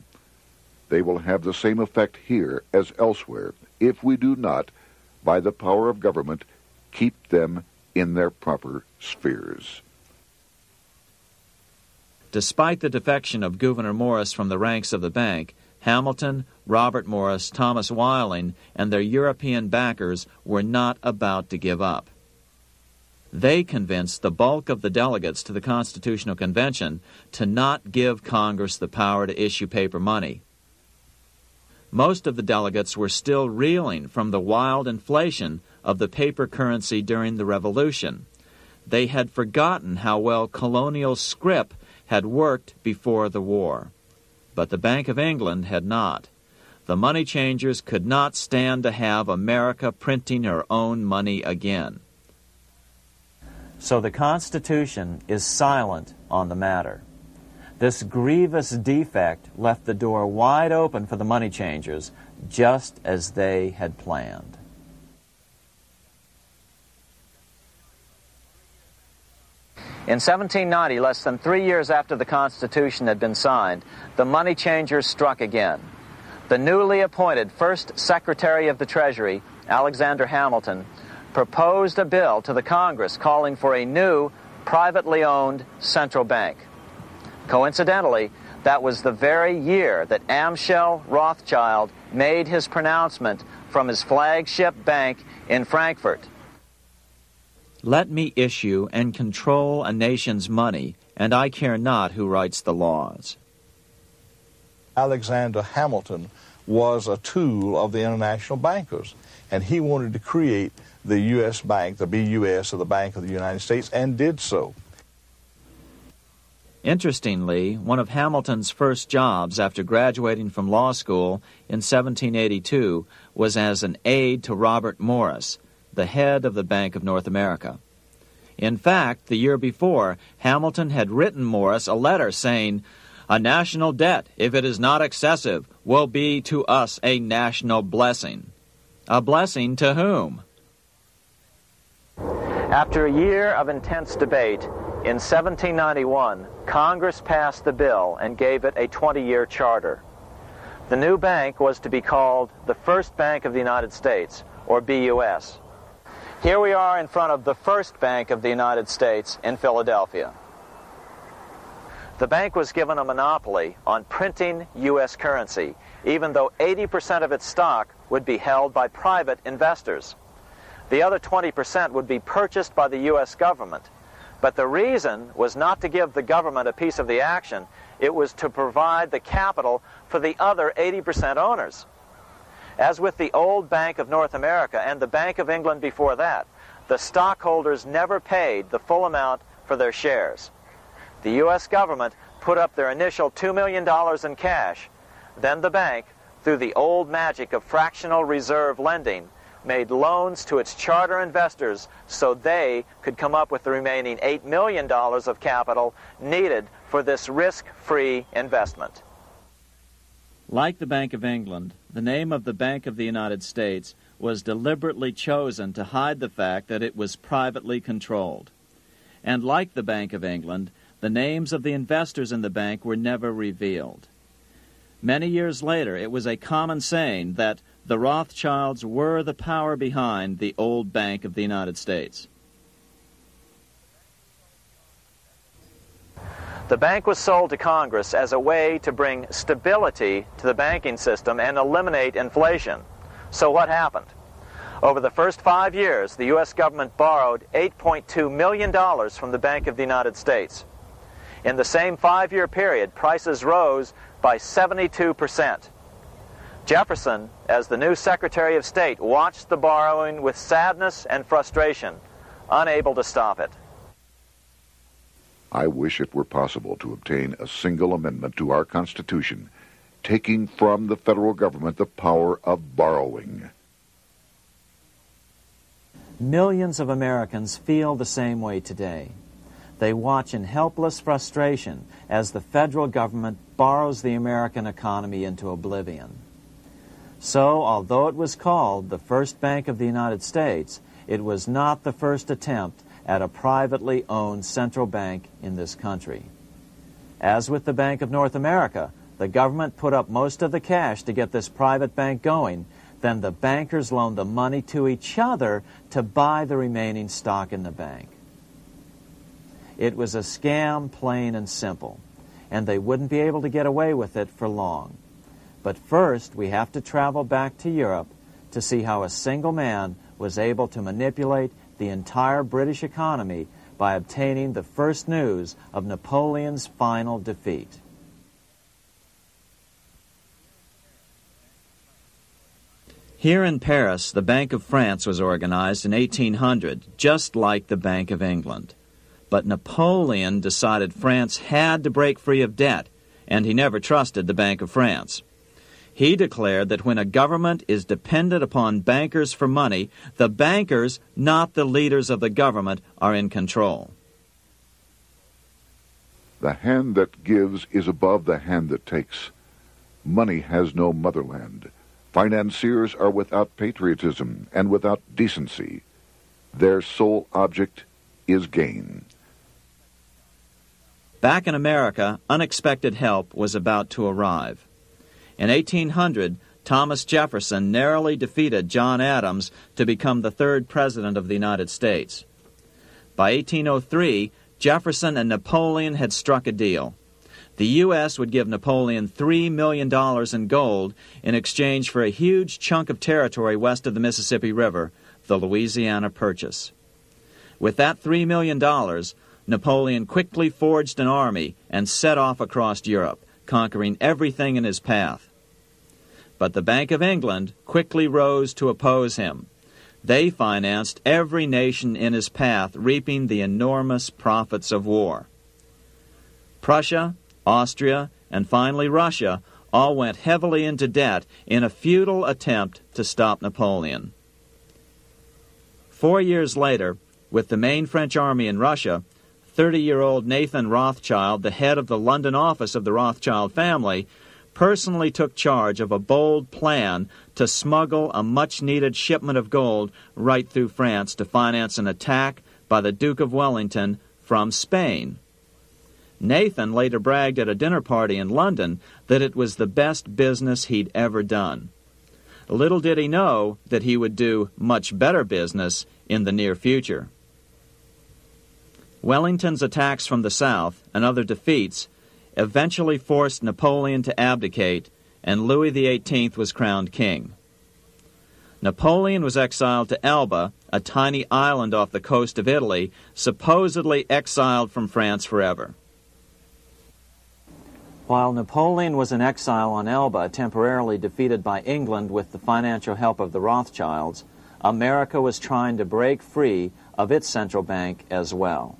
They will have the same effect here as elsewhere if we do not, by the power of government, keep them in their proper spheres. Despite the defection of Gouverneur Morris from the ranks of the bank, Hamilton, Robert Morris, Thomas Whiling, and their European backers were not about to give up. They convinced the bulk of the delegates to the Constitutional Convention to not give Congress the power to issue paper money. Most of the delegates were still reeling from the wild inflation of the paper currency during the Revolution. They had forgotten how well colonial scrip had worked before the war. But the Bank of England had not. The money changers could not stand to have America printing her own money again. So the Constitution is silent on the matter. This grievous defect left the door wide open for the money changers, just as they had planned. In 1790, less than 3 years after the Constitution had been signed, the money changers struck again. The newly appointed first Secretary of the Treasury, Alexander Hamilton, proposed a bill to the Congress calling for a new, privately owned central bank. Coincidentally, that was the very year that Amschel Rothschild made his pronouncement from his flagship bank in Frankfurt. Let me issue and control a nation's money, and I care not who writes the laws. Alexander Hamilton was a tool of the international bankers, and he wanted to create the U.S. Bank, the BUS, or the Bank of the United States, and did so. Interestingly, one of Hamilton's first jobs after graduating from law school in 1782 was as an aide to Robert Morris, the head of the Bank of North America. In fact, the year before, Hamilton had written Morris a letter saying, "A national debt, if it is not excessive, will be to us a national blessing." A blessing to whom? After a year of intense debate, in 1791, Congress passed the bill and gave it a 20-year charter. The new bank was to be called the First Bank of the United States, or BUS. Here we are in front of the First Bank of the United States in Philadelphia. The bank was given a monopoly on printing U.S. currency, even though 80% of its stock would be held by private investors. The other 20% would be purchased by the U.S. government. But the reason was not to give the government a piece of the action. It was to provide the capital for the other 80% owners. As with the old Bank of North America and the Bank of England before that, the stockholders never paid the full amount for their shares. The U.S. government put up their initial $2 million in cash. Then the bank, through the old magic of fractional reserve lending, made loans to its charter investors so they could come up with the remaining $8 million of capital needed for this risk-free investment. Like the Bank of England, the name of the Bank of the United States was deliberately chosen to hide the fact that it was privately controlled. And like the Bank of England, the names of the investors in the bank were never revealed. Many years later, it was a common saying that the Rothschilds were the power behind the old Bank of the United States. The bank was sold to Congress as a way to bring stability to the banking system and eliminate inflation. So what happened? Over the first 5 years, the U.S. government borrowed $8.2 million from the Bank of the United States. In the same 5-year period, prices rose by 72%. Jefferson, as the new Secretary of State, watched the borrowing with sadness and frustration, unable to stop it. I wish it were possible to obtain a single amendment to our Constitution, taking from the federal government the power of borrowing. Millions of Americans feel the same way today. They watch in helpless frustration as the federal government borrows the American economy into oblivion. So, although it was called the First Bank of the United States, it was not the first attempt at a privately owned central bank in this country. As with the Bank of North America, the government put up most of the cash to get this private bank going, then the bankers loaned the money to each other to buy the remaining stock in the bank. It was a scam, plain and simple, and they wouldn't be able to get away with it for long. But first, we have to travel back to Europe to see how a single man was able to manipulate the entire British economy by obtaining the first news of Napoleon's final defeat. Here in Paris, the Bank of France was organized in 1800, just like the Bank of England. But Napoleon decided France had to break free of debt, and he never trusted the Bank of France. He declared that when a government is dependent upon bankers for money, the bankers, not the leaders of the government, are in control. The hand that gives is above the hand that takes. Money has no motherland. Financiers are without patriotism and without decency. Their sole object is gain. Back in America, unexpected help was about to arrive. In 1800, Thomas Jefferson narrowly defeated John Adams to become the third president of the United States. By 1803, Jefferson and Napoleon had struck a deal. The U.S. would give Napoleon $3 million in gold in exchange for a huge chunk of territory west of the Mississippi River, the Louisiana Purchase. With that $3 million, Napoleon quickly forged an army and set off across Europe, conquering everything in his path. But the Bank of England quickly rose to oppose him. They financed every nation in his path, reaping the enormous profits of war. Prussia, Austria, and finally Russia all went heavily into debt in a futile attempt to stop Napoleon. 4 years later, with the main French army in Russia, 30-year-old Nathan Rothschild, the head of the London office of the Rothschild family, personally took charge of a bold plan to smuggle a much-needed shipment of gold right through France to finance an attack by the Duke of Wellington from Spain. Nathan later bragged at a dinner party in London that it was the best business he'd ever done. Little did he know that he would do much better business in the near future. Wellington's attacks from the south and other defeats eventually forced Napoleon to abdicate, and Louis XVIII was crowned king. Napoleon was exiled to Elba, a tiny island off the coast of Italy, supposedly exiled from France forever. While Napoleon was in exile on Elba, temporarily defeated by England with the financial help of the Rothschilds, America was trying to break free of its central bank as well.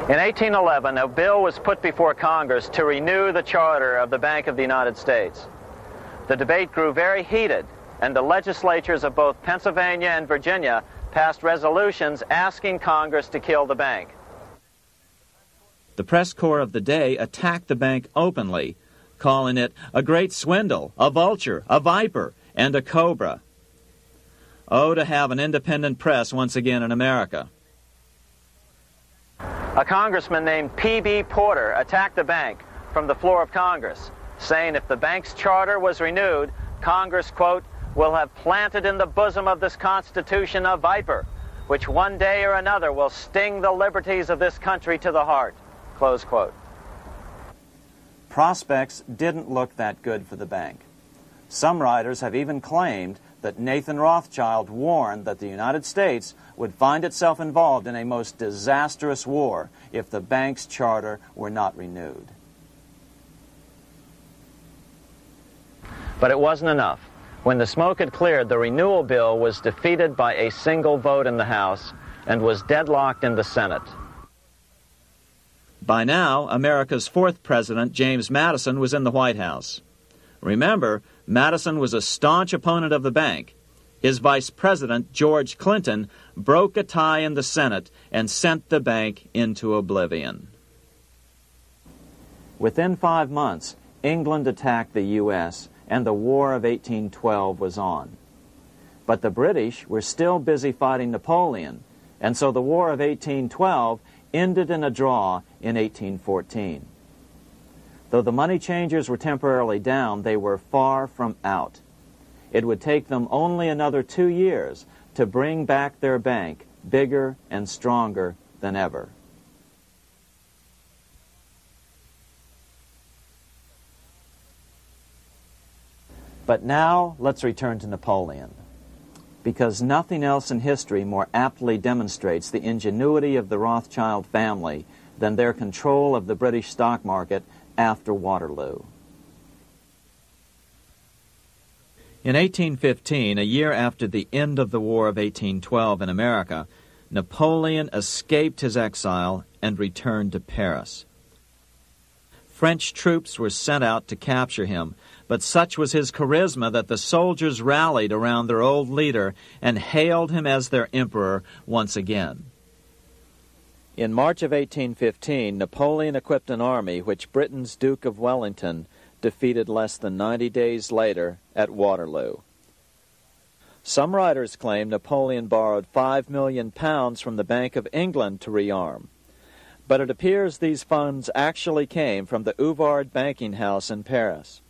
In 1811, a bill was put before Congress to renew the charter of the Bank of the United States. The debate grew very heated, and the legislatures of both Pennsylvania and Virginia passed resolutions asking Congress to kill the bank. The press corps of the day attacked the bank openly, calling it a great swindle, a vulture, a viper, and a cobra. Oh, to have an independent press once again in America. A congressman named P.B. Porter attacked the bank from the floor of Congress, saying if the bank's charter was renewed, Congress, quote, will have planted in the bosom of this Constitution a viper, which one day or another will sting the liberties of this country to the heart, close quote. Prospects didn't look that good for the bank. Some writers have even claimed that Nathan Rothschild warned that the United States would find itself involved in a most disastrous war if the bank's charter were not renewed. But it wasn't enough. When the smoke had cleared, the renewal bill was defeated by a single vote in the House and was deadlocked in the Senate. By now, America's fourth president, James Madison, was in the White House. Remember, Madison was a staunch opponent of the bank. His vice president, George Clinton, broke a tie in the Senate and sent the bank into oblivion. Within 5 months, England attacked the U.S., and the War of 1812 was on. But the British were still busy fighting Napoleon, and so the War of 1812 ended in a draw in 1814. Though the money changers were temporarily down, they were far from out. It would take them only another 2 years to bring back their bank bigger and stronger than ever. But now let's return to Napoleon, because nothing else in history more aptly demonstrates the ingenuity of the Rothschild family than their control of the British stock market after Waterloo. In 1815, a year after the end of the War of 1812 in America, Napoleon escaped his exile and returned to Paris. French troops were sent out to capture him, but such was his charisma that the soldiers rallied around their old leader and hailed him as their emperor once again. In March of 1815, Napoleon equipped an army which Britain's Duke of Wellington defeated less than 90 days later at Waterloo. Some writers claim Napoleon borrowed £5 million from the Bank of England to rearm, but it appears these funds actually came from the Ouvard banking house in Paris.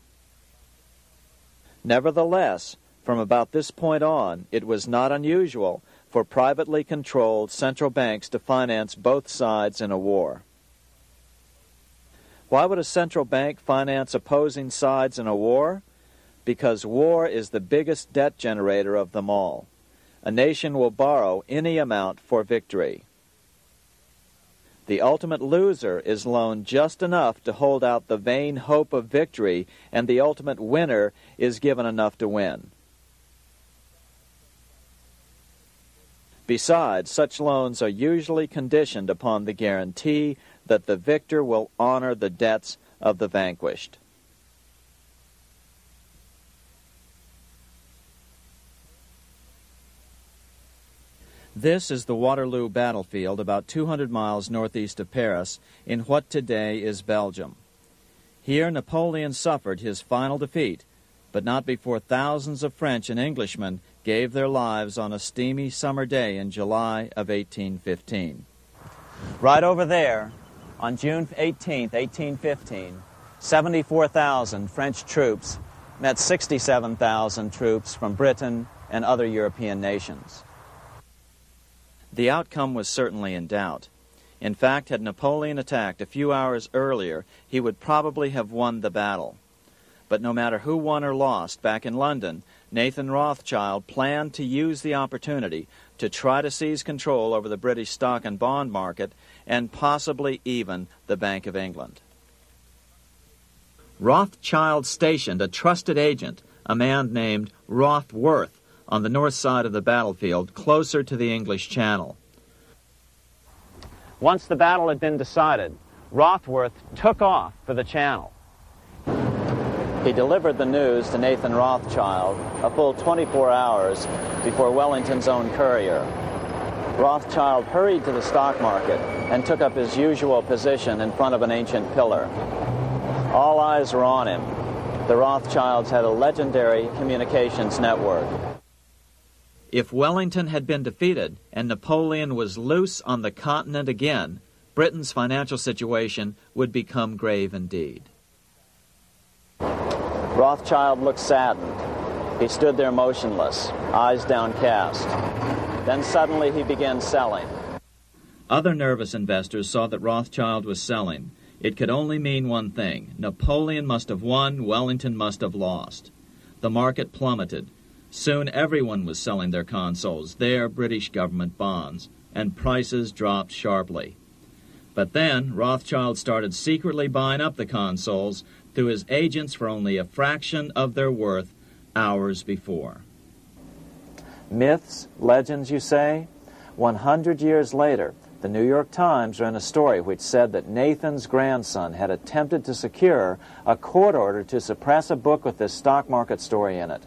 Nevertheless, from about this point on, it was not unusual for privately controlled central banks to finance both sides in a war. Why would a central bank finance opposing sides in a war? Because war is the biggest debt generator of them all. A nation will borrow any amount for victory. The ultimate loser is loaned just enough to hold out the vain hope of victory, and the ultimate winner is given enough to win. Besides, such loans are usually conditioned upon the guarantee that the victor will honor the debts of the vanquished. This is the Waterloo battlefield about 200 miles northeast of Paris in what today is Belgium. Here Napoleon suffered his final defeat, but not before thousands of French and Englishmen gave their lives on a steamy summer day in July of 1815. Right over there, on June 18, 1815, 74,000 French troops met 67,000 troops from Britain and other European nations. The outcome was certainly in doubt. In fact, had Napoleon attacked a few hours earlier, he would probably have won the battle. But no matter who won or lost, back in London, Nathan Rothschild planned to use the opportunity to try to seize control over the British stock and bond market and possibly even the Bank of England. Rothschild stationed a trusted agent, a man named Rothworth, on the north side of the battlefield, closer to the English Channel. Once the battle had been decided, Rothworth took off for the Channel. He delivered the news to Nathan Rothschild a full 24 hours before Wellington's own courier. Rothschild hurried to the stock market and took up his usual position in front of an ancient pillar. All eyes were on him. The Rothschilds had a legendary communications network. If Wellington had been defeated and Napoleon was loose on the continent again, Britain's financial situation would become grave indeed. Rothschild looked saddened. He stood there motionless, eyes downcast. Then suddenly he began selling. Other nervous investors saw that Rothschild was selling. It could only mean one thing. Napoleon must have won, Wellington must have lost. The market plummeted. Soon everyone was selling their consols, their British government bonds, and prices dropped sharply. But then Rothschild started secretly buying up the consols through his agents for only a fraction of their worth hours before. Myths, legends, you say? 100 years later, the New York Times ran a story which said that Nathan's grandson had attempted to secure a court order to suppress a book with this stock market story in it.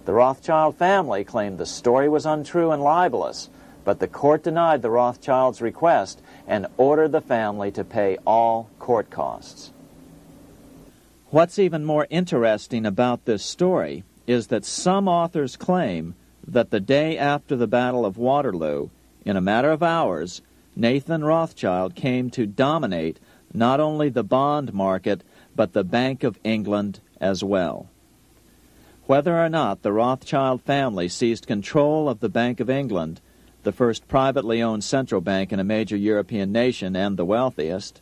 The Rothschild family claimed the story was untrue and libelous, but the court denied the Rothschilds' request and ordered the family to pay all court costs. What's even more interesting about this story is that some authors claim that the day after the Battle of Waterloo, in a matter of hours, Nathan Rothschild came to dominate not only the bond market, but the Bank of England as well. Whether or not the Rothschild family seized control of the Bank of England, the first privately owned central bank in a major European nation and the wealthiest,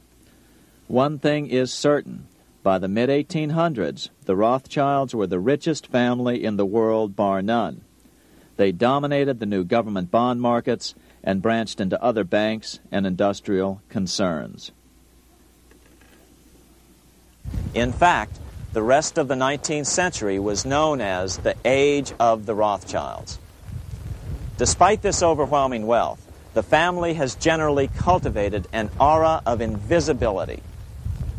one thing is certain. By the mid-1800s, the Rothschilds were the richest family in the world, bar none. They dominated the new government bond markets and branched into other banks and industrial concerns. In fact, the rest of the 19th century was known as the Age of the Rothschilds. Despite this overwhelming wealth, the family has generally cultivated an aura of invisibility.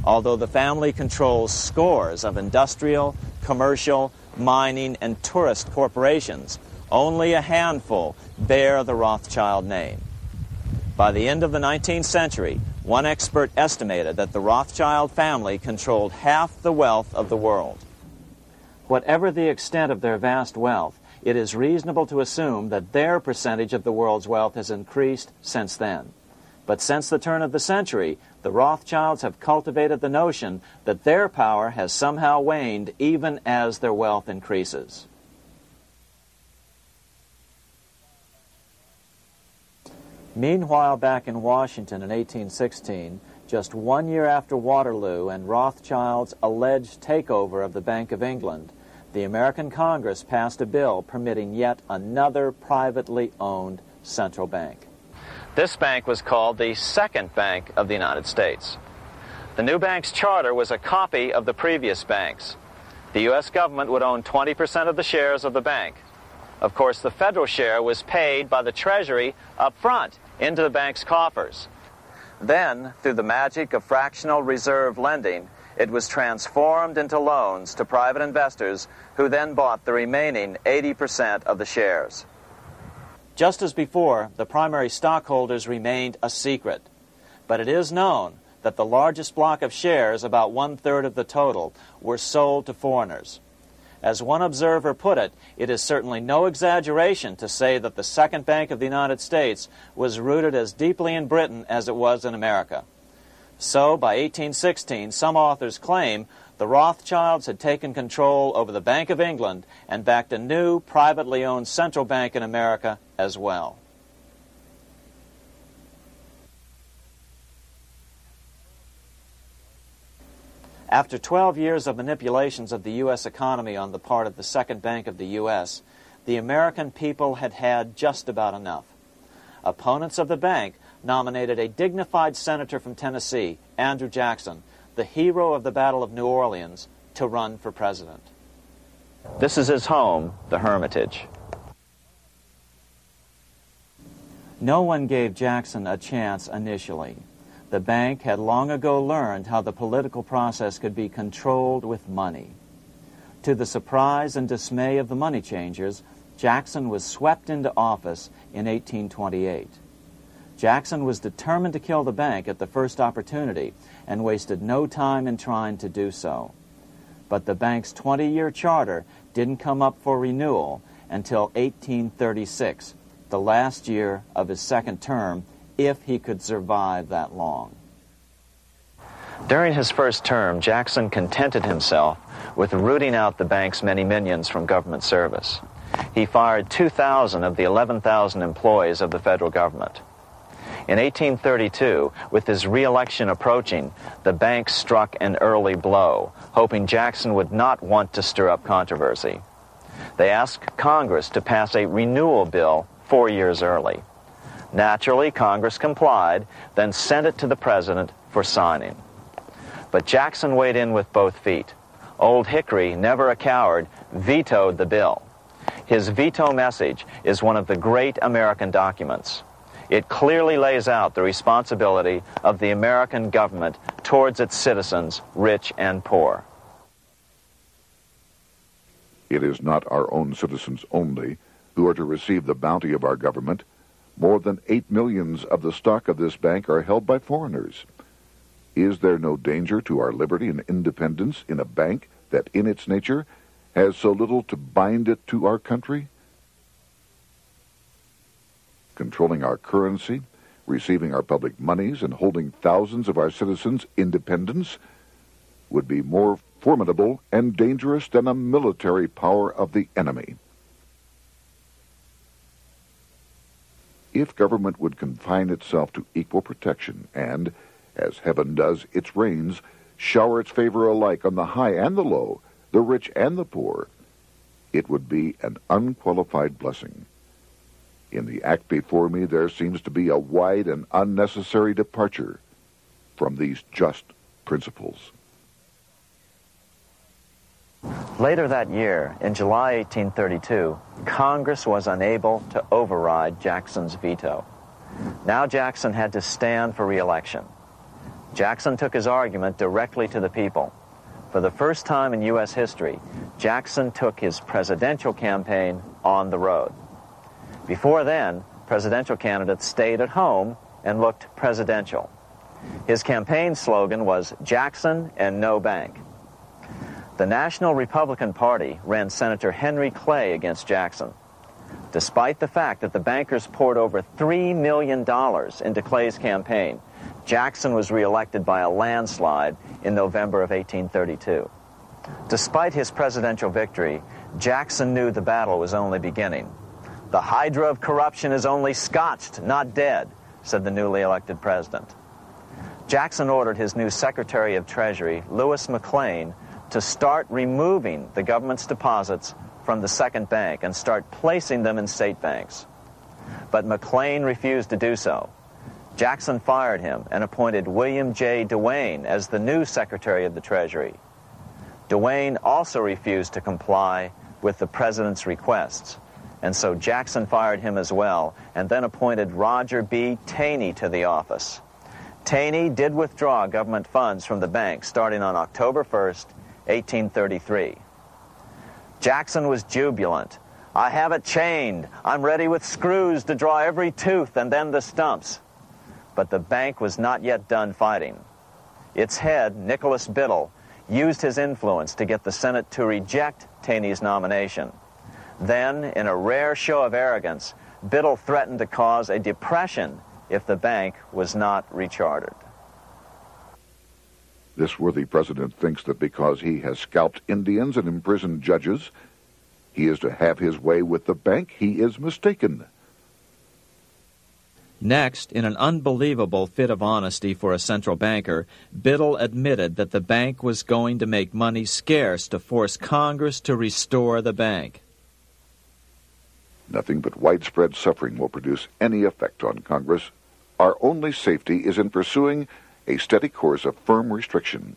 Although the family controls scores of industrial, commercial, mining, and tourist corporations, only a handful bear the Rothschild name. By the end of the 19th century, one expert estimated that the Rothschild family controlled half the wealth of the world. Whatever the extent of their vast wealth, it is reasonable to assume that their percentage of the world's wealth has increased since then. But since the turn of the century, the Rothschilds have cultivated the notion that their power has somehow waned even as their wealth increases. Meanwhile, back in Washington in 1816, just 1 year after Waterloo and Rothschild's alleged takeover of the Bank of England, the American Congress passed a bill permitting yet another privately owned central bank. This bank was called the Second Bank of the United States. The new bank's charter was a copy of the previous bank's. The U.S. government would own 20% of the shares of the bank. Of course, the federal share was paid by the Treasury up front into the bank's coffers. Then, through the magic of fractional reserve lending, it was transformed into loans to private investors who then bought the remaining 80% of the shares. Just as before, the primary stockholders remained a secret. But it is known that the largest block of shares, about 1/3 of the total, were sold to foreigners. As one observer put it, it is certainly no exaggeration to say that the Second Bank of the United States was rooted as deeply in Britain as it was in America. So, by 1816, some authors claim the Rothschilds had taken control over the Bank of England and backed a new, privately owned central bank in America as well. After 12 years of manipulations of the U.S. economy on the part of the Second Bank of the U.S., the American people had had just about enough. Opponents of the bank nominated a dignified senator from Tennessee, Andrew Jackson, the hero of the Battle of New Orleans, to run for president. This is his home, the Hermitage. No one gave Jackson a chance initially. The bank had long ago learned how the political process could be controlled with money. To the surprise and dismay of the money changers, Jackson was swept into office in 1828. Jackson was determined to kill the bank at the first opportunity and wasted no time in trying to do so. But the bank's 20-year charter didn't come up for renewal until 1836, the last year of his second term, if he could survive that long. During his first term, Jackson contented himself with rooting out the bank's many minions from government service. He fired 2,000 of the 11,000 employees of the federal government. In 1832, with his re-election approaching, the bank struck an early blow, hoping Jackson would not want to stir up controversy. They asked Congress to pass a renewal bill 4 years early. Naturally, Congress complied, then sent it to the president for signing. But Jackson weighed in with both feet. Old Hickory, never a coward, vetoed the bill. His veto message is one of the great American documents. It clearly lays out the responsibility of the American government towards its citizens, rich and poor. It is not our own citizens only who are to receive the bounty of our government. More than 8 million of the stock of this bank are held by foreigners. Is there no danger to our liberty and independence in a bank that in its nature has so little to bind it to our country? Controlling our currency, receiving our public monies, and holding thousands of our citizens' independence would be more formidable and dangerous than a military power of the enemy. If government would confine itself to equal protection and, as heaven does its rains, shower its favor alike on the high and the low, the rich and the poor, it would be an unqualified blessing. In the act before me, there seems to be a wide and unnecessary departure from these just principles. Later that year, in July 1832, Congress was unable to override Jackson's veto. Now Jackson had to stand for re-election. Jackson took his argument directly to the people. For the first time in U.S. history, Jackson took his presidential campaign on the road. Before then, presidential candidates stayed at home and looked presidential. His campaign slogan was "Jackson and no bank." The National Republican Party ran Senator Henry Clay against Jackson. Despite the fact that the bankers poured over $3 million into Clay's campaign, Jackson was reelected by a landslide in November of 1832. Despite his presidential victory, Jackson knew the battle was only beginning. "The hydra of corruption is only scotched, not dead," said the newly elected president. Jackson ordered his new Secretary of Treasury, Lewis McLean, to start removing the government's deposits from the second bank and start placing them in state banks. But McLean refused to do so. Jackson fired him and appointed William J. Duane as the new Secretary of the Treasury. Duane also refused to comply with the president's requests, and so Jackson fired him as well and then appointed Roger B. Taney to the office. Taney did withdraw government funds from the bank starting on October 1st, 1833. Jackson was jubilant. "I have it chained. I'm ready with screws to draw every tooth and then the stumps." But the bank was not yet done fighting. Its head, Nicholas Biddle, used his influence to get the Senate to reject Taney's nomination. Then, in a rare show of arrogance, Biddle threatened to cause a depression if the bank was not rechartered. This worthy president thinks that because he has scalped Indians and imprisoned judges, he is to have his way with the bank. He is mistaken. Next, in an unbelievable fit of honesty for a central banker, Biddle admitted that the bank was going to make money scarce to force Congress to restore the bank. Nothing but widespread suffering will produce any effect on Congress. Our only safety is in pursuing a steady course of firm restriction,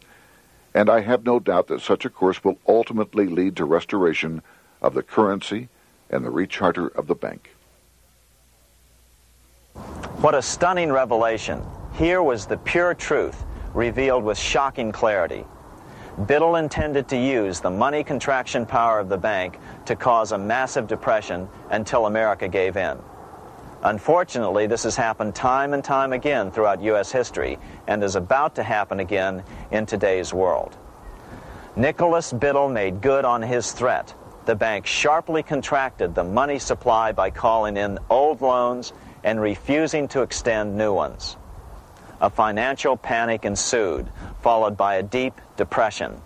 and I have no doubt that such a course will ultimately lead to restoration of the currency and the recharter of the bank. What a stunning revelation. Here was the pure truth, revealed with shocking clarity. Biddle intended to use the money contraction power of the bank to cause a massive depression until America gave in. Unfortunately, this has happened time and time again throughout U.S. history and is about to happen again in today's world. Nicholas Biddle made good on his threat. The bank sharply contracted the money supply by calling in old loans and refusing to extend new ones. A financial panic ensued, followed by a deep depression.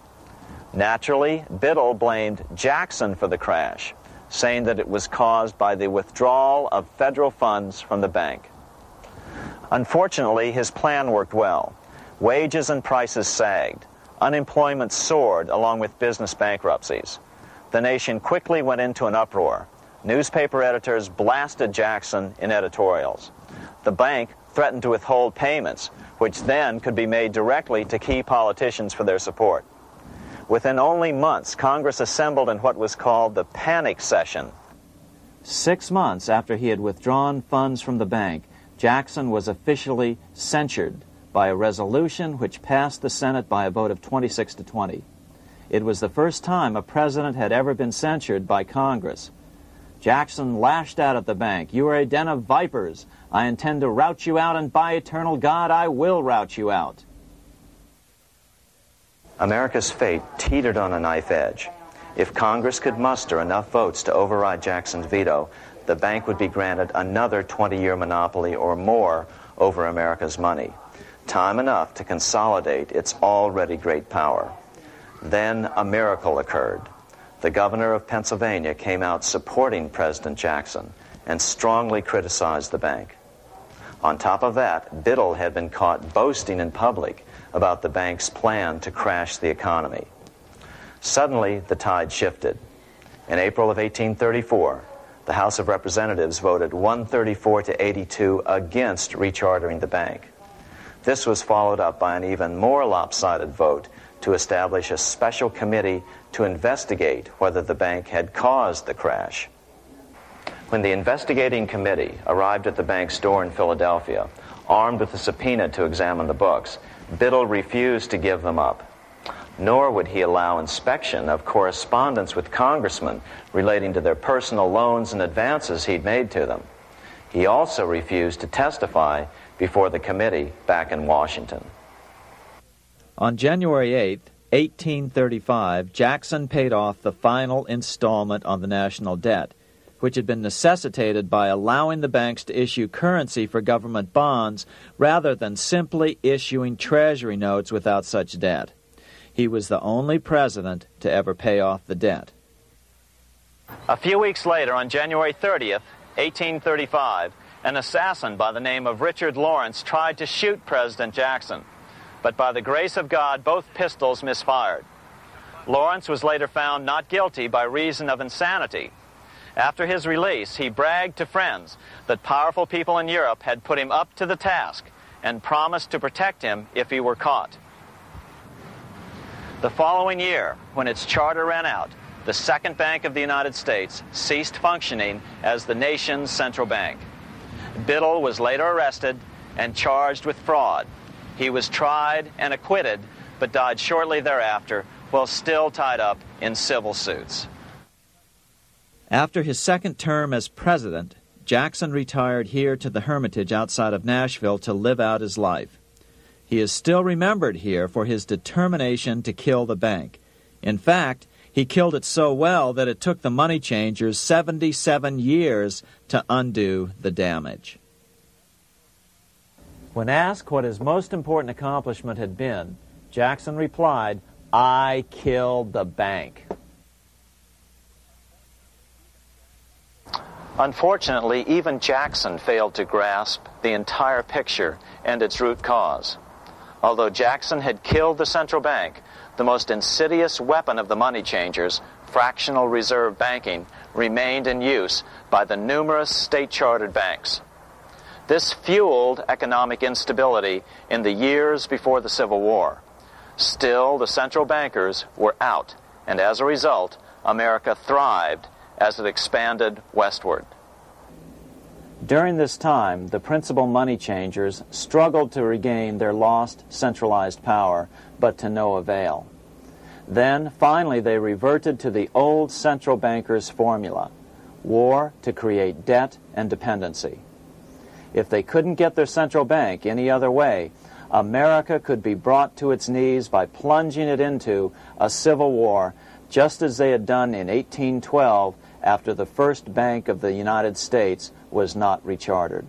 Naturally, Biddle blamed Jackson for the crash, saying that it was caused by the withdrawal of federal funds from the bank. Unfortunately, his plan worked well. Wages and prices sagged. Unemployment soared along with business bankruptcies. The nation quickly went into an uproar. Newspaper editors blasted Jackson in editorials. The bank threatened to withhold payments, which then could be made directly to key politicians for their support. Within only months, Congress assembled in what was called the panic session. 6 months after he had withdrawn funds from the bank, Jackson was officially censured by a resolution which passed the Senate by a vote of 26 to 20. It was the first time a president had ever been censured by Congress. Jackson lashed out at the bank. "You are a den of vipers. I intend to rout you out, and by eternal God, I will rout you out." America's fate teetered on a knife edge. If Congress could muster enough votes to override Jackson's veto, the bank would be granted another 20-year monopoly or more over America's money, time enough to consolidate its already great power. Then a miracle occurred. The governor of Pennsylvania came out supporting President Jackson and strongly criticized the bank. On top of that, Biddle had been caught boasting in public about the bank's plan to crash the economy. Suddenly, the tide shifted. In April of 1834, the House of Representatives voted 134 to 82 against rechartering the bank. This was followed up by an even more lopsided vote to establish a special committee to investigate whether the bank had caused the crash. When the investigating committee arrived at the bank's door in Philadelphia, armed with a subpoena to examine the books, Biddle refused to give them up. Nor would he allow inspection of correspondence with congressmen relating to their personal loans and advances he'd made to them. He also refused to testify before the committee back in Washington. On January 8th, 1835, Jackson paid off the final installment on the national debt, which had been necessitated by allowing the banks to issue currency for government bonds rather than simply issuing treasury notes without such debt. He was the only president to ever pay off the debt. A few weeks later, on January 30th, 1835, an assassin by the name of Richard Lawrence tried to shoot President Jackson, but by the grace of God, both pistols misfired. Lawrence was later found not guilty by reason of insanity. After his release, he bragged to friends that powerful people in Europe had put him up to the task and promised to protect him if he were caught. The following year, when its charter ran out, the Second Bank of the United States ceased functioning as the nation's central bank. Biddle was later arrested and charged with fraud. He was tried and acquitted, but died shortly thereafter while still tied up in civil suits. After his second term as president, Jackson retired here to the Hermitage outside of Nashville to live out his life. He is still remembered here for his determination to kill the bank. In fact, he killed it so well that it took the money changers 77 years to undo the damage. When asked what his most important accomplishment had been, Jackson replied, "I killed the bank." Unfortunately, even Jackson failed to grasp the entire picture and its root cause. Although Jackson had killed the central bank, the most insidious weapon of the money changers, fractional reserve banking, remained in use by the numerous state-chartered banks. This fueled economic instability in the years before the Civil War. Still, the central bankers were out, and as a result, America thrived as it expanded westward. During this time, the principal money changers struggled to regain their lost centralized power, but to no avail. Then, finally, they reverted to the old central bankers' formula: war to create debt and dependency. If they couldn't get their central bank any other way, America could be brought to its knees by plunging it into a civil war, just as they had done in 1812 after the first Bank of the United States was not rechartered.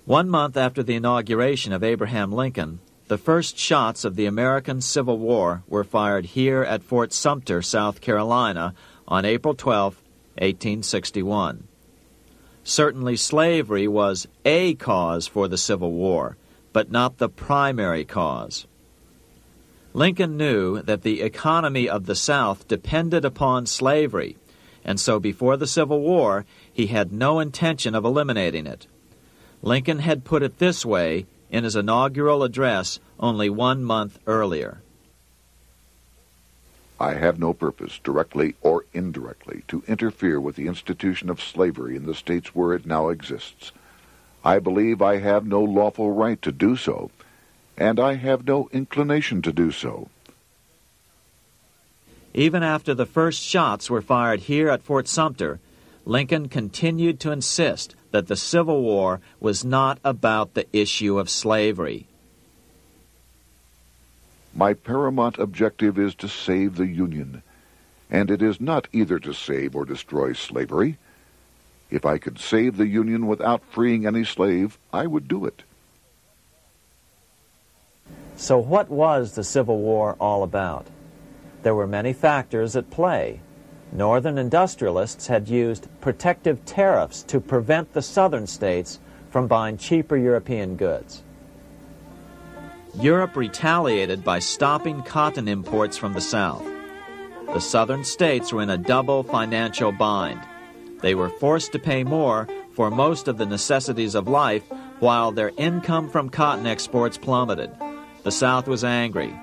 1 month after the inauguration of Abraham Lincoln, the first shots of the American Civil War were fired here at Fort Sumter, South Carolina, on April 12, 1861. Certainly slavery was a cause for the Civil War, but not the primary cause. Lincoln knew that the economy of the South depended upon slavery, and so before the Civil War, he had no intention of eliminating it. Lincoln had put it this way in his inaugural address only 1 month earlier. I have no purpose, directly or indirectly, to interfere with the institution of slavery in the states where it now exists. I believe I have no lawful right to do so, and I have no inclination to do so. Even after the first shots were fired here at Fort Sumter, Lincoln continued to insist that the Civil War was not about the issue of slavery. My paramount objective is to save the Union, and it is not either to save or destroy slavery. If I could save the Union without freeing any slave, I would do it. So what was the Civil War all about? There were many factors at play. Northern industrialists had used protective tariffs to prevent the southern states from buying cheaper European goods. Europe retaliated by stopping cotton imports from the South. The southern states were in a double financial bind. They were forced to pay more for most of the necessities of life, while their income from cotton exports plummeted. The South was angry.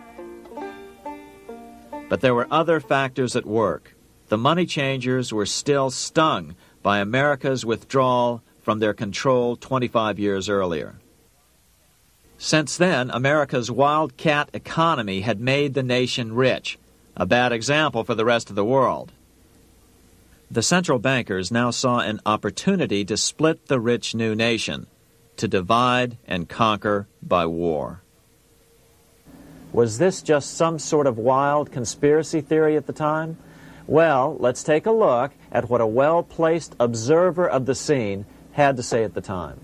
But there were other factors at work. The money changers were still stung by America's withdrawal from their control 25 years earlier. Since then, America's wildcat economy had made the nation rich, a bad example for the rest of the world. The central bankers now saw an opportunity to split the rich new nation, to divide and conquer by war. Was this just some sort of wild conspiracy theory at the time? Well, let's take a look at what a well-placed observer of the scene had to say at the time.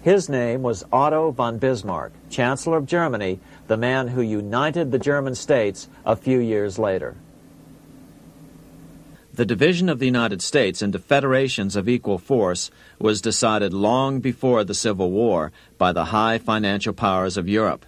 His name was Otto von Bismarck, Chancellor of Germany, the man who united the German states a few years later. The division of the United States into federations of equal force was decided long before the Civil War by the high financial powers of Europe.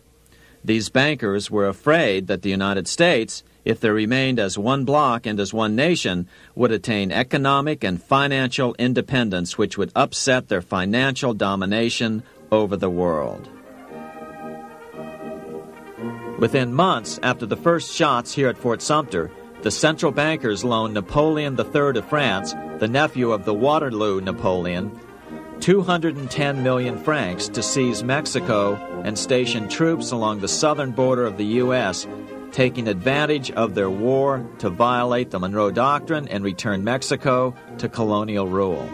These bankers were afraid that the United States, if they remained as one bloc and as one nation, would attain economic and financial independence which would upset their financial domination over the world. Within months after the first shots here at Fort Sumter, the central bankers loaned Napoleon III of France, the nephew of the Waterloo Napoleon, 210 million francs to seize Mexico and station troops along the southern border of the U.S., taking advantage of their war to violate the Monroe Doctrine and return Mexico to colonial rule.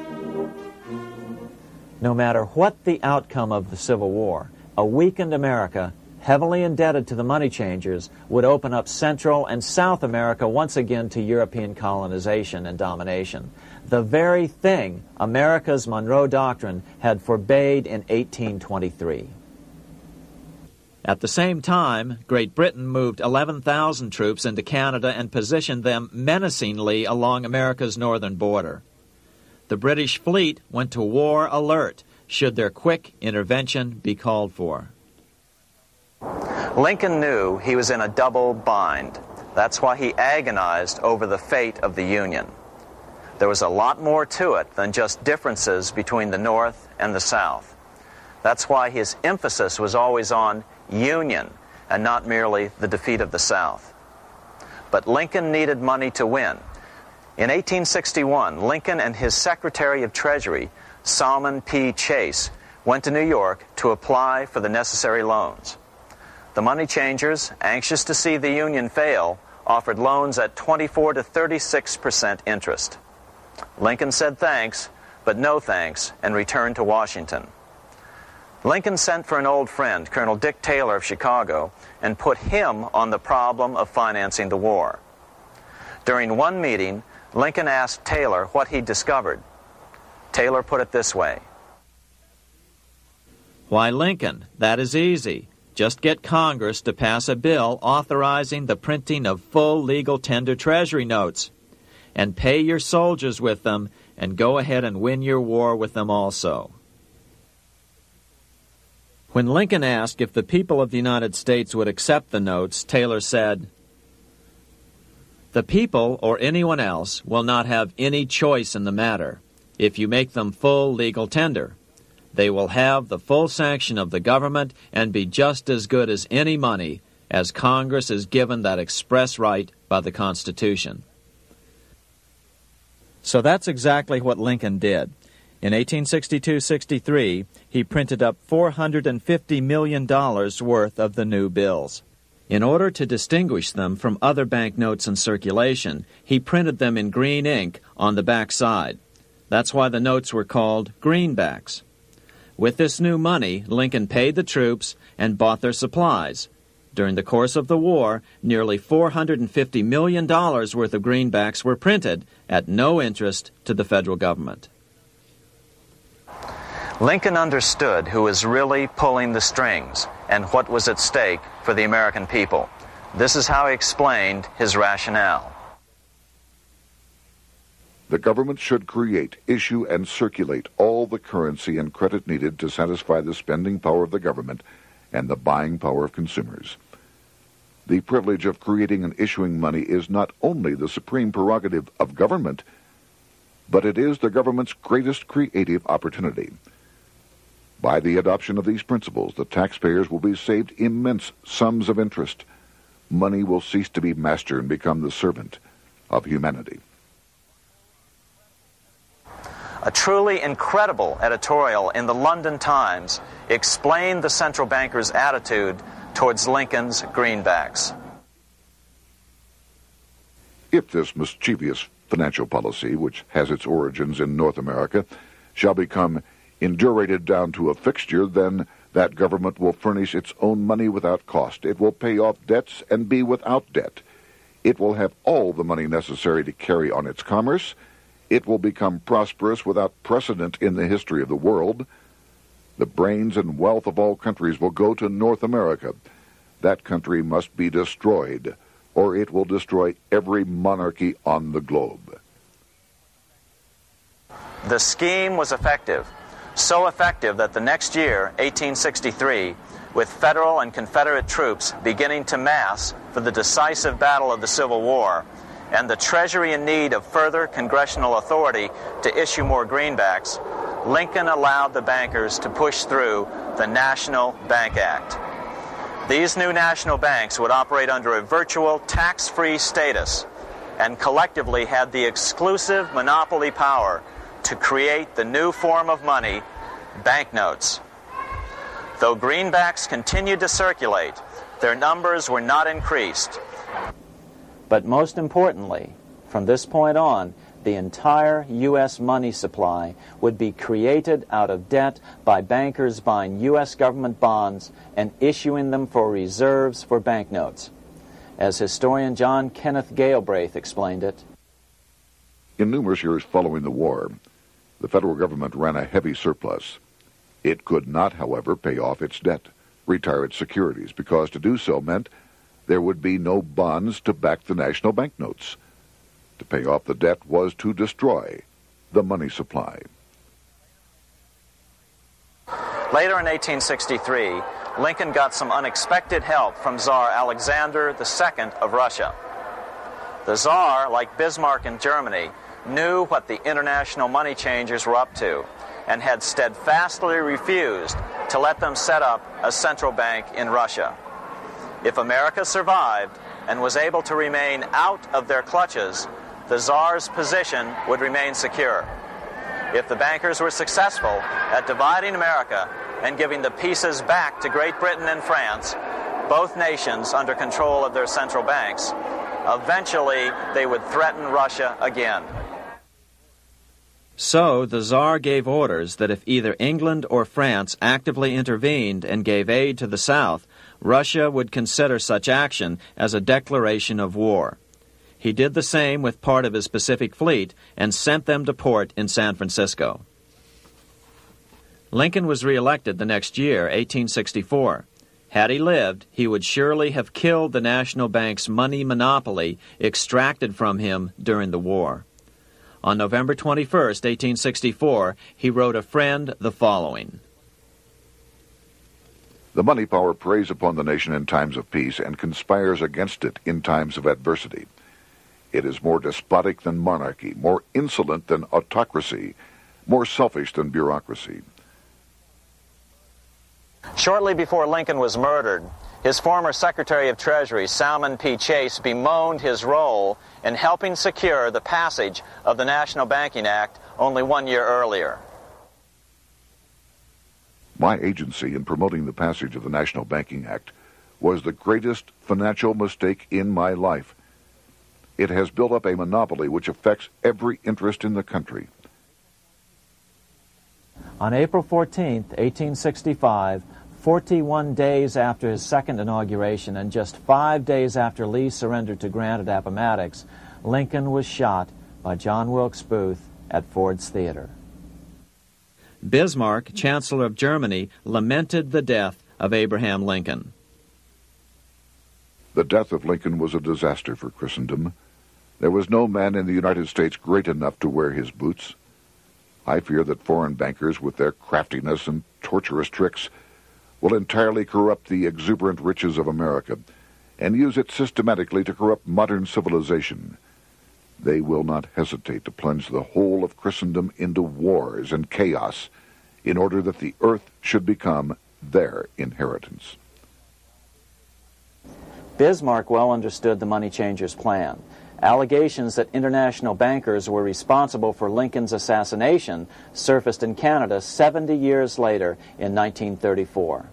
No matter what the outcome of the Civil War, a weakened America, heavily indebted to the money changers, would open up Central and South America once again to European colonization and domination. The very thing America's Monroe Doctrine had forbade in 1823. At the same time, Great Britain moved 11,000 troops into Canada and positioned them menacingly along America's northern border. The British fleet went to war alert should their quick intervention be called for. Lincoln knew he was in a double bind. That's why he agonized over the fate of the Union. There was a lot more to it than just differences between the North and the South. That's why his emphasis was always on union and not merely the defeat of the South. But Lincoln needed money to win. In 1861, Lincoln and his Secretary of Treasury, Salmon P. Chase, went to New York to apply for the necessary loans. The money changers, anxious to see the Union fail, offered loans at 24 to 36% interest. Lincoln said thanks, but no thanks, and returned to Washington. Lincoln sent for an old friend, Colonel Dick Taylor of Chicago, and put him on the problem of financing the war. During one meeting, Lincoln asked Taylor what he'd discovered. Taylor put it this way. Why, Lincoln, that is easy. Just get Congress to pass a bill authorizing the printing of full legal tender Treasury notes, and pay your soldiers with them, and go ahead and win your war with them also. When Lincoln asked if the people of the United States would accept the notes, Taylor said, "The people, or anyone else, will not have any choice in the matter if you make them full legal tender. They will have the full sanction of the government and be just as good as any money, as Congress is given that express right by the Constitution." So that's exactly what Lincoln did. In 1862-63, he printed up $450 million worth of the new bills. In order to distinguish them from other banknotes in circulation, he printed them in green ink on the back side. That's why the notes were called greenbacks. With this new money, Lincoln paid the troops and bought their supplies. During the course of the war, nearly $450 million worth of greenbacks were printed at no interest to the federal government. Lincoln understood who was really pulling the strings and what was at stake for the American people. This is how he explained his rationale. The government should create, issue, and circulate all the currency and credit needed to satisfy the spending power of the government and the buying power of consumers. The privilege of creating and issuing money is not only the supreme prerogative of government, but it is the government's greatest creative opportunity. By the adoption of these principles, the taxpayers will be saved immense sums of interest. Money will cease to be master and become the servant of humanity. A truly incredible editorial in the London Times explained the central bankers' attitude towards Lincoln's greenbacks. If this mischievous financial policy, which has its origins in North America, shall become indurated down to a fixture, then That government will furnish its own money without cost. It will pay off debts and be without debt. It will have all the money necessary to carry on its commerce. It will become prosperous without precedent in the history of the world. The brains and wealth of all countries will go to North America. That country must be destroyed, or it will destroy every monarchy on the globe. The scheme was effective, so effective that the next year, 1863, with Federal and Confederate troops beginning to mass for the decisive battle of the Civil War, and the Treasury in need of further congressional authority to issue more greenbacks, Lincoln allowed the bankers to push through the National Bank Act. These new national banks would operate under a virtual tax-free status and collectively had the exclusive monopoly power to create the new form of money, banknotes. Though greenbacks continued to circulate, their numbers were not increased. But most importantly, from this point on, the entire U.S. money supply would be created out of debt by bankers buying U.S. government bonds and issuing them for reserves for banknotes. As historian John Kenneth Galbraith explained it, in numerous years following the war, the federal government ran a heavy surplus. It could not, however, pay off its debt, retire its securities, because to do so meant there would be no bonds to back the national banknotes. To pay off the debt was to destroy the money supply. Later in 1863, Lincoln got some unexpected help from Tsar Alexander II of Russia. The Tsar, like Bismarck in Germany, knew what the international money changers were up to and had steadfastly refused to let them set up a central bank in Russia. If America survived and was able to remain out of their clutches, the Tsar's position would remain secure. If the bankers were successful at dividing America and giving the pieces back to Great Britain and France, both nations under control of their central banks, eventually they would threaten Russia again. So the Tsar gave orders that if either England or France actively intervened and gave aid to the South, Russia would consider such action as a declaration of war. He did the same with part of his Pacific Fleet and sent them to port in San Francisco. Lincoln was reelected the next year, 1864. Had he lived, he would surely have killed the national bank's money monopoly extracted from him during the war. On November 21, 1864, he wrote a friend the following: The money power preys upon the nation in times of peace and conspires against it in times of adversity. It is more despotic than monarchy, more insolent than autocracy, more selfish than bureaucracy. Shortly before Lincoln was murdered, his former Secretary of Treasury, Salmon P. Chase, bemoaned his role in helping secure the passage of the National Banking Act only 1 year earlier. My agency in promoting the passage of the National Banking Act was the greatest financial mistake in my life. It has built up a monopoly which affects every interest in the country. On April 14, 1865, 41 days after his second inauguration and just 5 days after Lee surrendered to Grant at Appomattox, Lincoln was shot by John Wilkes Booth at Ford's Theater. Bismarck, Chancellor of Germany, lamented the death of Abraham Lincoln. The death of Lincoln was a disaster for Christendom. There was no man in the United States great enough to wear his boots. I fear that foreign bankers, with their craftiness and tortuous tricks, will entirely corrupt the exuberant riches of America and use it systematically to corrupt modern civilization. They will not hesitate to plunge the whole of Christendom into wars and chaos in order that the earth should become their inheritance. Bismarck well understood the money changers' plan. Allegations that international bankers were responsible for Lincoln's assassination surfaced in Canada 70 years later in 1934.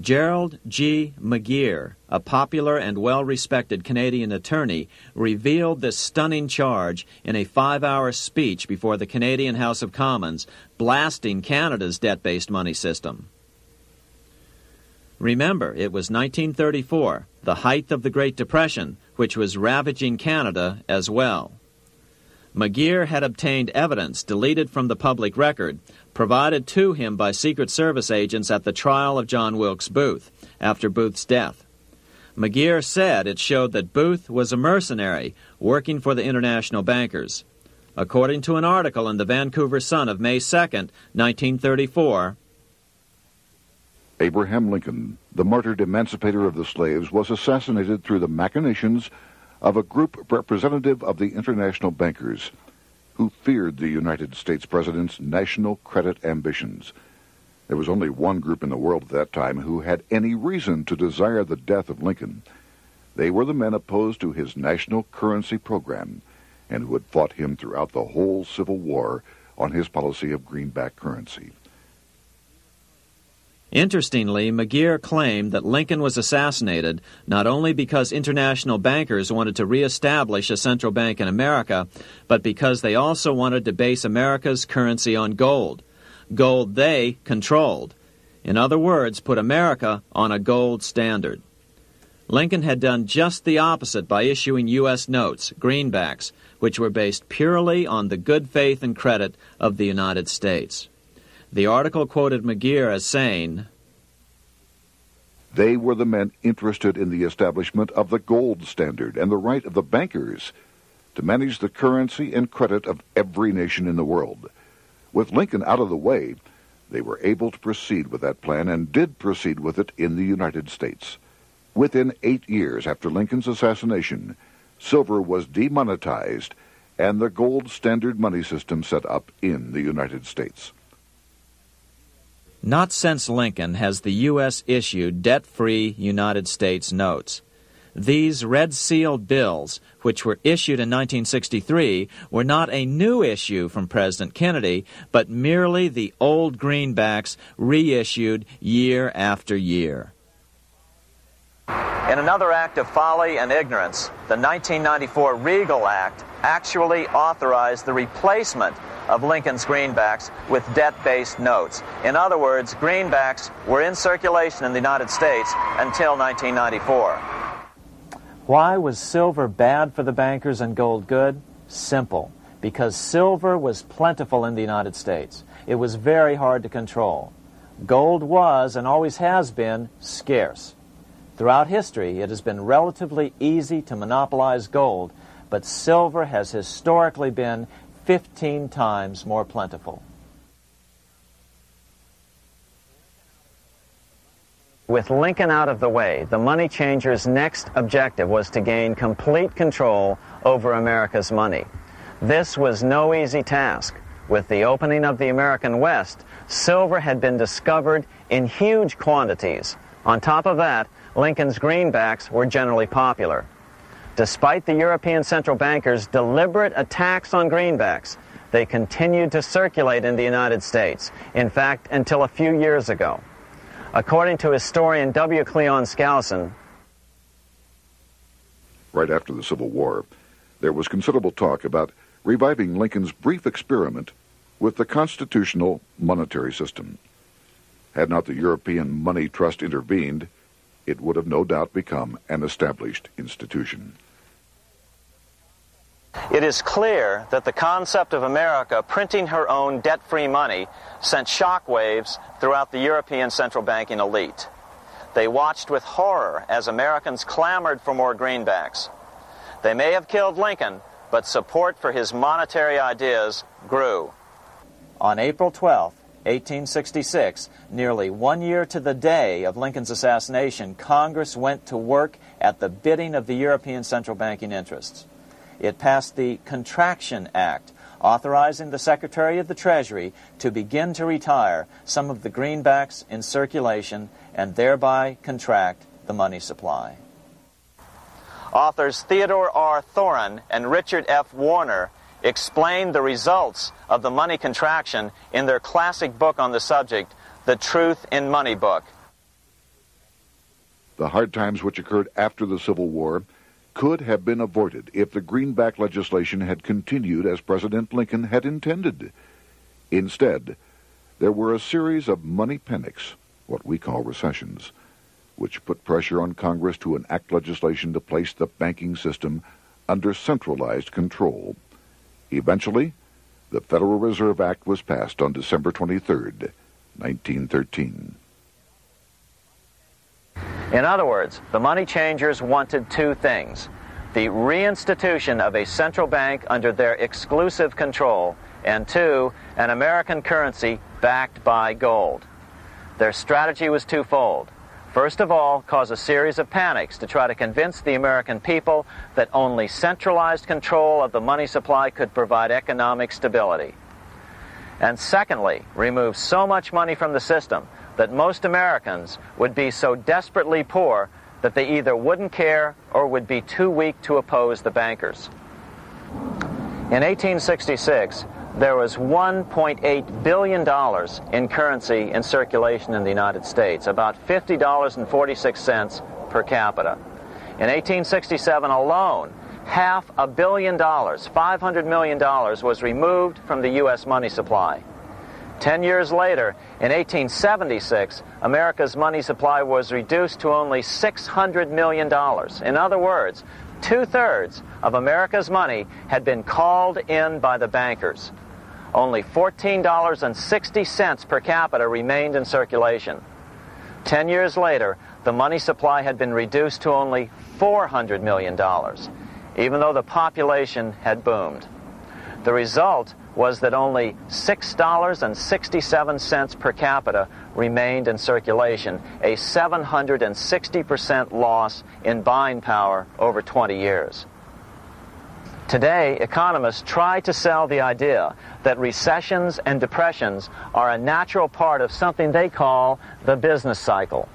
Gerald G. McGeer, a popular and well-respected Canadian attorney, revealed this stunning charge in a 5-hour speech before the Canadian House of Commons, blasting Canada's debt-based money system. Remember, it was 1934, the height of the Great Depression, which was ravaging Canada as well. McGeer had obtained evidence deleted from the public record, provided to him by Secret Service agents at the trial of John Wilkes Booth, after Booth's death. McGeer said it showed that Booth was a mercenary working for the international bankers. According to an article in the Vancouver Sun of May 2nd, 1934, Abraham Lincoln, the martyred emancipator of the slaves, was assassinated through the machinations of a group representative of the international bankers who feared the United States president's national credit ambitions. There was only one group in the world at that time who had any reason to desire the death of Lincoln. They were the men opposed to his national currency program and who had fought him throughout the whole Civil War on his policy of greenback currency. Interestingly, McGeer claimed that Lincoln was assassinated not only because international bankers wanted to reestablish a central bank in America, but because they also wanted to base America's currency on gold. Gold they controlled. In other words, put America on a gold standard. Lincoln had done just the opposite by issuing U.S. notes, greenbacks, which were based purely on the good faith and credit of the United States. The article quoted McGeer as saying, "They were the men interested in the establishment of the gold standard and the right of the bankers to manage the currency and credit of every nation in the world. With Lincoln out of the way, they were able to proceed with that plan and did proceed with it in the United States. Within 8 years after Lincoln's assassination, silver was demonetized and the gold standard money system set up in the United States." Not since Lincoln has the U.S. issued debt-free United States notes. These red-sealed bills, which were issued in 1963, were not a new issue from President Kennedy, but merely the old greenbacks reissued year after year. In another act of folly and ignorance, the 1994 Regal Act actually authorized the replacement of Lincoln's greenbacks with debt-based notes. In other words, greenbacks were in circulation in the United States until 1994. Why was silver bad for the bankers and gold good? Simple. Because silver was plentiful in the United States. It was very hard to control. Gold was, and always has been, scarce. Throughout history, it has been relatively easy to monopolize gold, but silver has historically been 15 times more plentiful. With Lincoln out of the way, the money changers' next objective was to gain complete control over America's money. This was no easy task. With the opening of the American West, silver had been discovered in huge quantities. On top of that, Lincoln's greenbacks were generally popular. Despite the European central bankers' deliberate attacks on greenbacks, they continued to circulate in the United States, in fact, until a few years ago. According to historian W. Cleon Skousen, right after the Civil War, there was considerable talk about reviving Lincoln's brief experiment with the constitutional monetary system. Had not the European Money Trust intervened, it would have no doubt become an established institution. it is clear that the concept of America printing her own debt-free money sent shockwaves throughout the European central banking elite. They watched with horror as Americans clamored for more greenbacks. They may have killed Lincoln, but support for his monetary ideas grew. On April 12, 1866, nearly 1 year to the day of Lincoln's assassination, Congress went to work at the bidding of the European central banking interests. It passed the Contraction Act, authorizing the Secretary of the Treasury to begin to retire some of the greenbacks in circulation and thereby contract the money supply. Authors Theodore R. Thorin and Richard F. Warner explained the results of the money contraction in their classic book on the subject, The Truth in Money Book. The hard times which occurred after the Civil War could have been avoided if the greenback legislation had continued as President Lincoln had intended. Instead, there were a series of money panics, what we call recessions, which put pressure on Congress to enact legislation to place the banking system under centralized control. Eventually, the Federal Reserve Act was passed on December 23, 1913. In other words, the money changers wanted two things: the reinstitution of a central bank under their exclusive control, and two, an American currency backed by gold. Their strategy was twofold. First of all, cause a series of panics to try to convince the American people that only centralized control of the money supply could provide economic stability. And secondly, remove so much money from the system that most Americans would be so desperately poor that they either wouldn't care or would be too weak to oppose the bankers. In 1866, there was $1.8 billion in currency in circulation in the United States, about $50.46 per capita. In 1867 alone, $500 million, $500 million, was removed from the U.S. money supply. 10 years later, in 1876, America's money supply was reduced to only $600 million. In other words, 2/3 of America's money had been called in by the bankers. Only $14.60 per capita remained in circulation. 10 years later, the money supply had been reduced to only $400 million, even though the population had boomed. The result was that only $6.67 per capita remained in circulation, a 760% loss in buying power over 20 years. Today, economists try to sell the idea that recessions and depressions are a natural part of something they call the business cycle.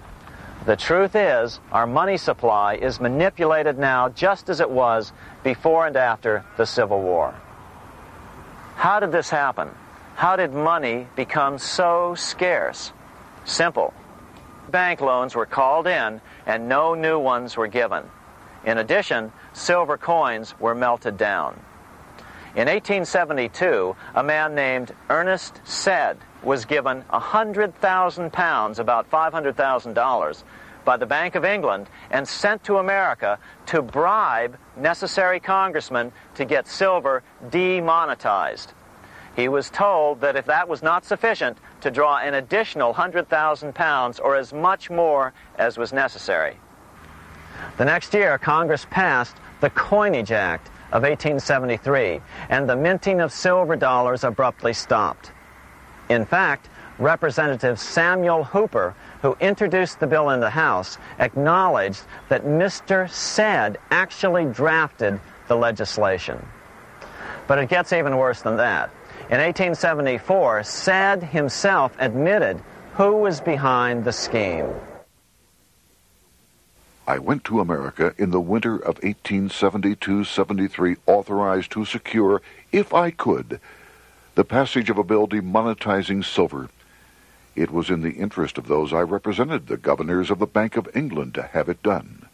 The truth is, our money supply is manipulated now just as it was before and after the Civil War. How did this happen? How did money become so scarce? Simple. Bank loans were called in and no new ones were given. In addition, silver coins were melted down. In 1872, a man named Ernest Sed was given 100,000 pounds, about $500,000, by the Bank of England and sent to America to bribe necessary congressmen to get silver demonetized. He was told that if that was not sufficient, to draw an additional 100,000 pounds or as much more as was necessary. The next year, Congress passed the Coinage Act of 1873, and the minting of silver dollars abruptly stopped. In fact, Representative Samuel Hooper, who introduced the bill in the House, acknowledged that Mr. Sed actually drafted the legislation. But it gets even worse than that. In 1874, Sed himself admitted who was behind the scheme. I went to America in the winter of 1872-73, authorized to secure, if I could, the passage of a bill demonetizing silver. It was in the interest of those I represented, the governors of the Bank of England, to have it done.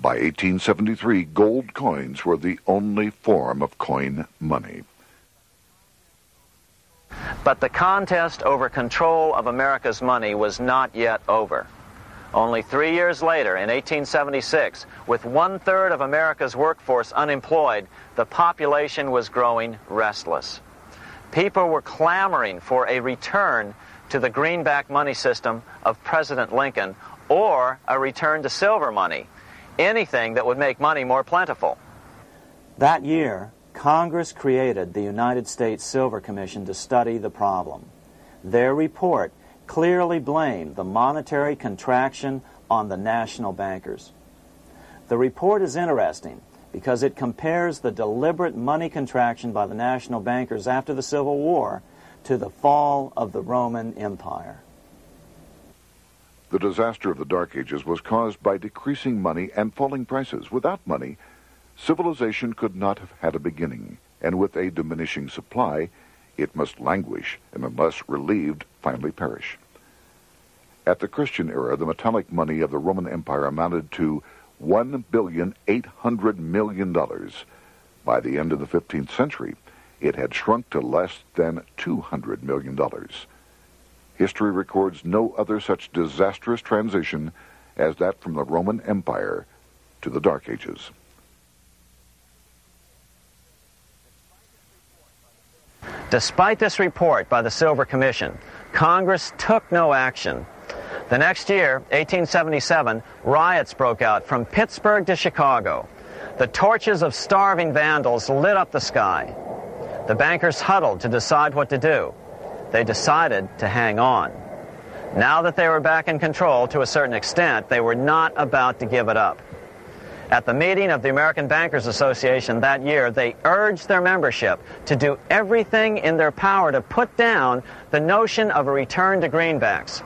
By 1873, gold coins were the only form of coin money. But the contest over control of America's money was not yet over. Only 3 years later, in 1876, with 1/3 of America's workforce unemployed, the population was growing restless. People were clamoring for a return to the greenback money system of President Lincoln or a return to silver money, anything that would make money more plentiful. That year, Congress created the United States Silver Commission to study the problem. Their report clearly blamed the monetary contraction on the national bankers. The report is interesting because it compares the deliberate money contraction by the national bankers after the Civil War to the fall of the Roman Empire. The disaster of the Dark Ages was caused by decreasing money and falling prices. Without money, civilization could not have had a beginning, and with a diminishing supply, it must languish and, unless relieved, finally perish. At the Christian era, the metallic money of the Roman Empire amounted to $1,800,000,000. By the end of the 15th century, it had shrunk to less than $200 million. History records no other such disastrous transition as that from the Roman Empire to the Dark Ages. Despite this report by the Silver Commission, Congress took no action. The next year, 1877, riots broke out from Pittsburgh to Chicago. The torches of starving vandals lit up the sky. The bankers huddled to decide what to do. They decided to hang on. Now that they were back in control to a certain extent, they were not about to give it up. At the meeting of the American Bankers Association that year, they urged their membership to do everything in their power to put down the notion of a return to greenbacks.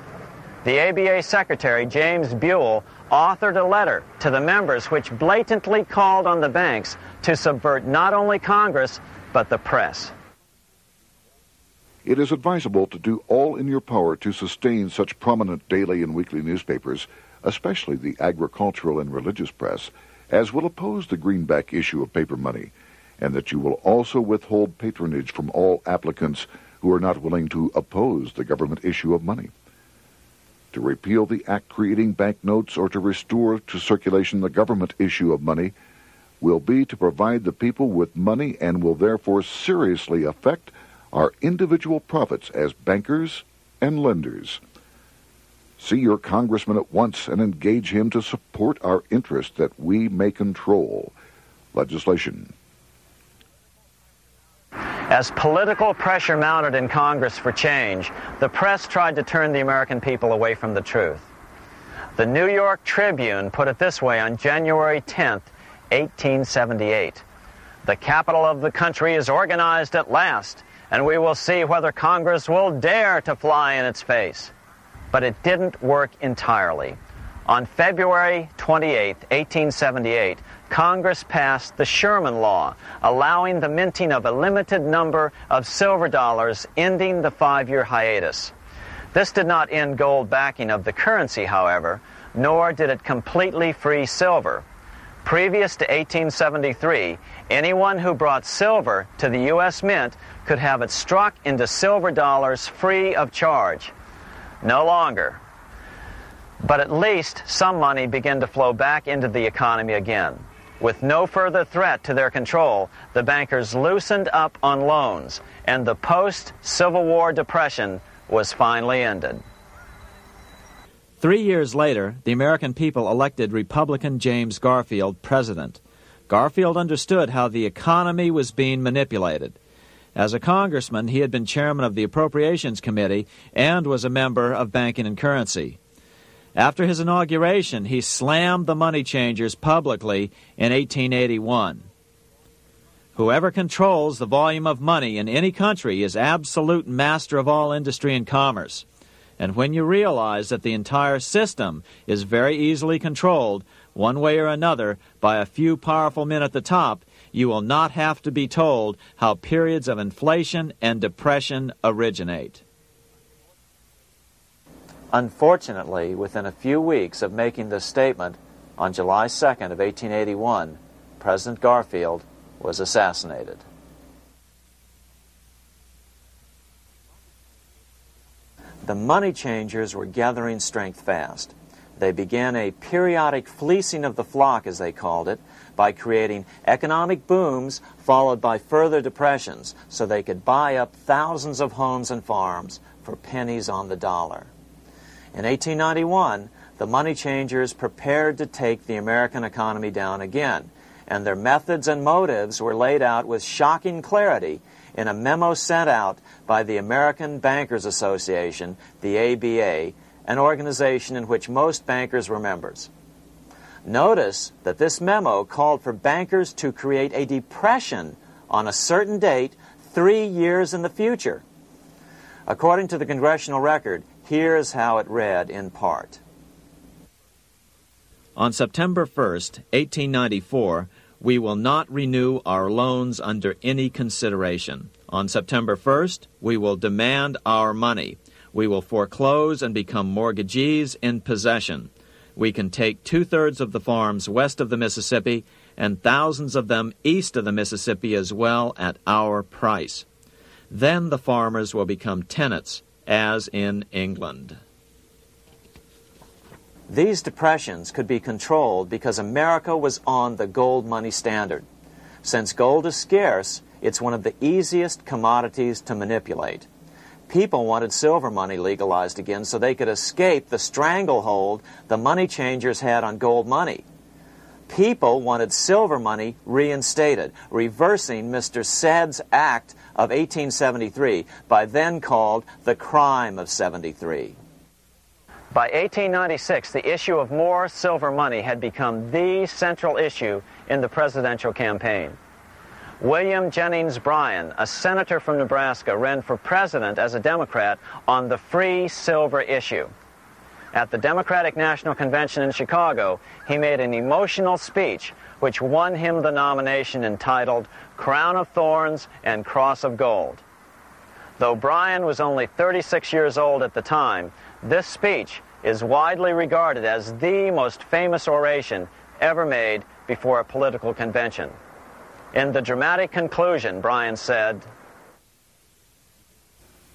The ABA Secretary, James Buell, authored a letter to the members which blatantly called on the banks to subvert not only Congress, but the press. It is advisable to do all in your power to sustain such prominent daily and weekly newspapers, especially the agricultural and religious press, as will oppose the greenback issue of paper money, and that you will also withhold patronage from all applicants who are not willing to oppose the government issue of money. To repeal the act creating banknotes or to restore to circulation the government issue of money will be to provide the people with money and will therefore seriously affect our individual profits as bankers and lenders. See your congressman at once and engage him to support our interest that we may control legislation. As political pressure mounted in Congress for change, the press tried to turn the American people away from the truth. The New York Tribune put it this way on January 10th, 1878. "The capital of the country is organized at last, and we will see whether Congress will dare to fly in its face." But it didn't work entirely. On February 28, 1878, Congress passed the Sherman Law, allowing the minting of a limited number of silver dollars, ending the 5-year hiatus. This did not end gold backing of the currency, however, nor did it completely free silver. Previous to 1873, anyone who brought silver to the U.S. Mint could have it struck into silver dollars free of charge. No longer. But at least some money began to flow back into the economy again. With no further threat to their control, the bankers loosened up on loans, and the post-Civil War depression was finally ended. 3 years later, the American people elected Republican James Garfield president. Garfield understood how the economy was being manipulated. As a congressman, he had been chairman of the Appropriations Committee and was a member of Banking and Currency. After his inauguration, he slammed the money changers publicly in 1881. Whoever controls the volume of money in any country is absolute master of all industry and commerce. And when you realize that the entire system is very easily controlled, one way or another, by a few powerful men at the top, you will not have to be told how periods of inflation and depression originate. Unfortunately, within a few weeks of making this statement, on July 2nd of 1881, President Garfield was assassinated. The money changers were gathering strength fast. They began a periodic fleecing of the flock, as they called it, by creating economic booms followed by further depressions so they could buy up thousands of homes and farms for pennies on the dollar. In 1891, the money changers prepared to take the American economy down again, and their methods and motives were laid out with shocking clarity in a memo sent out by the American Bankers Association, the ABA, an organization in which most bankers were members. Notice that this memo called for bankers to create a depression on a certain date 3 years in the future. According to the Congressional Record, here's how it read in part. On September 1st, 1894, we will not renew our loans under any consideration. On September 1st, we will demand our money. We will foreclose and become mortgagees in possession. We can take 2/3 of the farms west of the Mississippi and thousands of them east of the Mississippi as well at our price. Then the farmers will become tenants, as in England. These depressions could be controlled because America was on the gold money standard. Since gold is scarce, it's one of the easiest commodities to manipulate. People wanted silver money legalized again so they could escape the stranglehold the money changers had on gold money. People wanted silver money reinstated, reversing Mr. Said's Act of 1873, by then called the Crime of 73. By 1896, the issue of more silver money had become the central issue in the presidential campaign. William Jennings Bryan, a senator from Nebraska, ran for president as a Democrat on the free silver issue. At the Democratic National Convention in Chicago, he made an emotional speech which won him the nomination entitled Crown of Thorns and Cross of Gold. Though Bryan was only 36 years old at the time, this speech is widely regarded as the most famous oration ever made before a political convention. In the dramatic conclusion, Bryan said,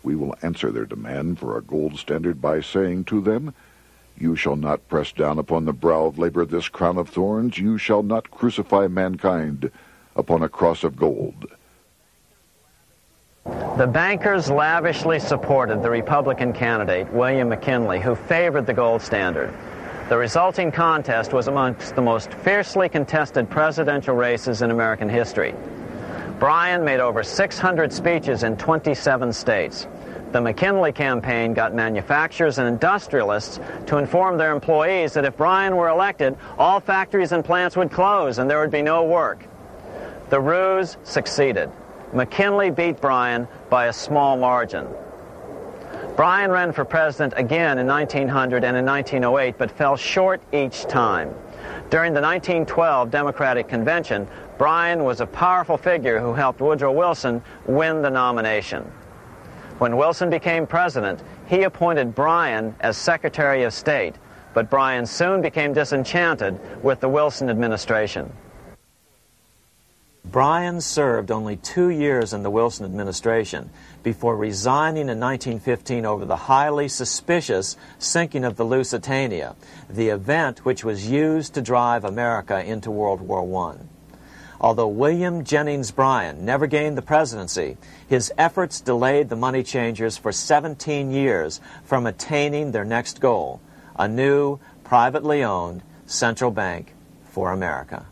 "We will answer their demand for a gold standard by saying to them, you shall not press down upon the brow of labor this crown of thorns. You shall not crucify mankind upon a cross of gold." The bankers lavishly supported the Republican candidate, William McKinley, who favored the gold standard. The resulting contest was amongst the most fiercely contested presidential races in American history. Bryan made over 600 speeches in 27 states. The McKinley campaign got manufacturers and industrialists to inform their employees that if Bryan were elected, all factories and plants would close and there would be no work. The ruse succeeded. McKinley beat Bryan by a small margin. Bryan ran for president again in 1900 and in 1908, but fell short each time. During the 1912 Democratic Convention, Bryan was a powerful figure who helped Woodrow Wilson win the nomination. When Wilson became president, he appointed Bryan as Secretary of State, but Bryan soon became disenchanted with the Wilson administration. Bryan served only 2 years in the Wilson administration before resigning in 1915 over the highly suspicious sinking of the Lusitania, the event which was used to drive America into World War I. Although William Jennings Bryan never gained the presidency, his efforts delayed the money changers for 17 years from attaining their next goal, a new, privately owned central bank for America.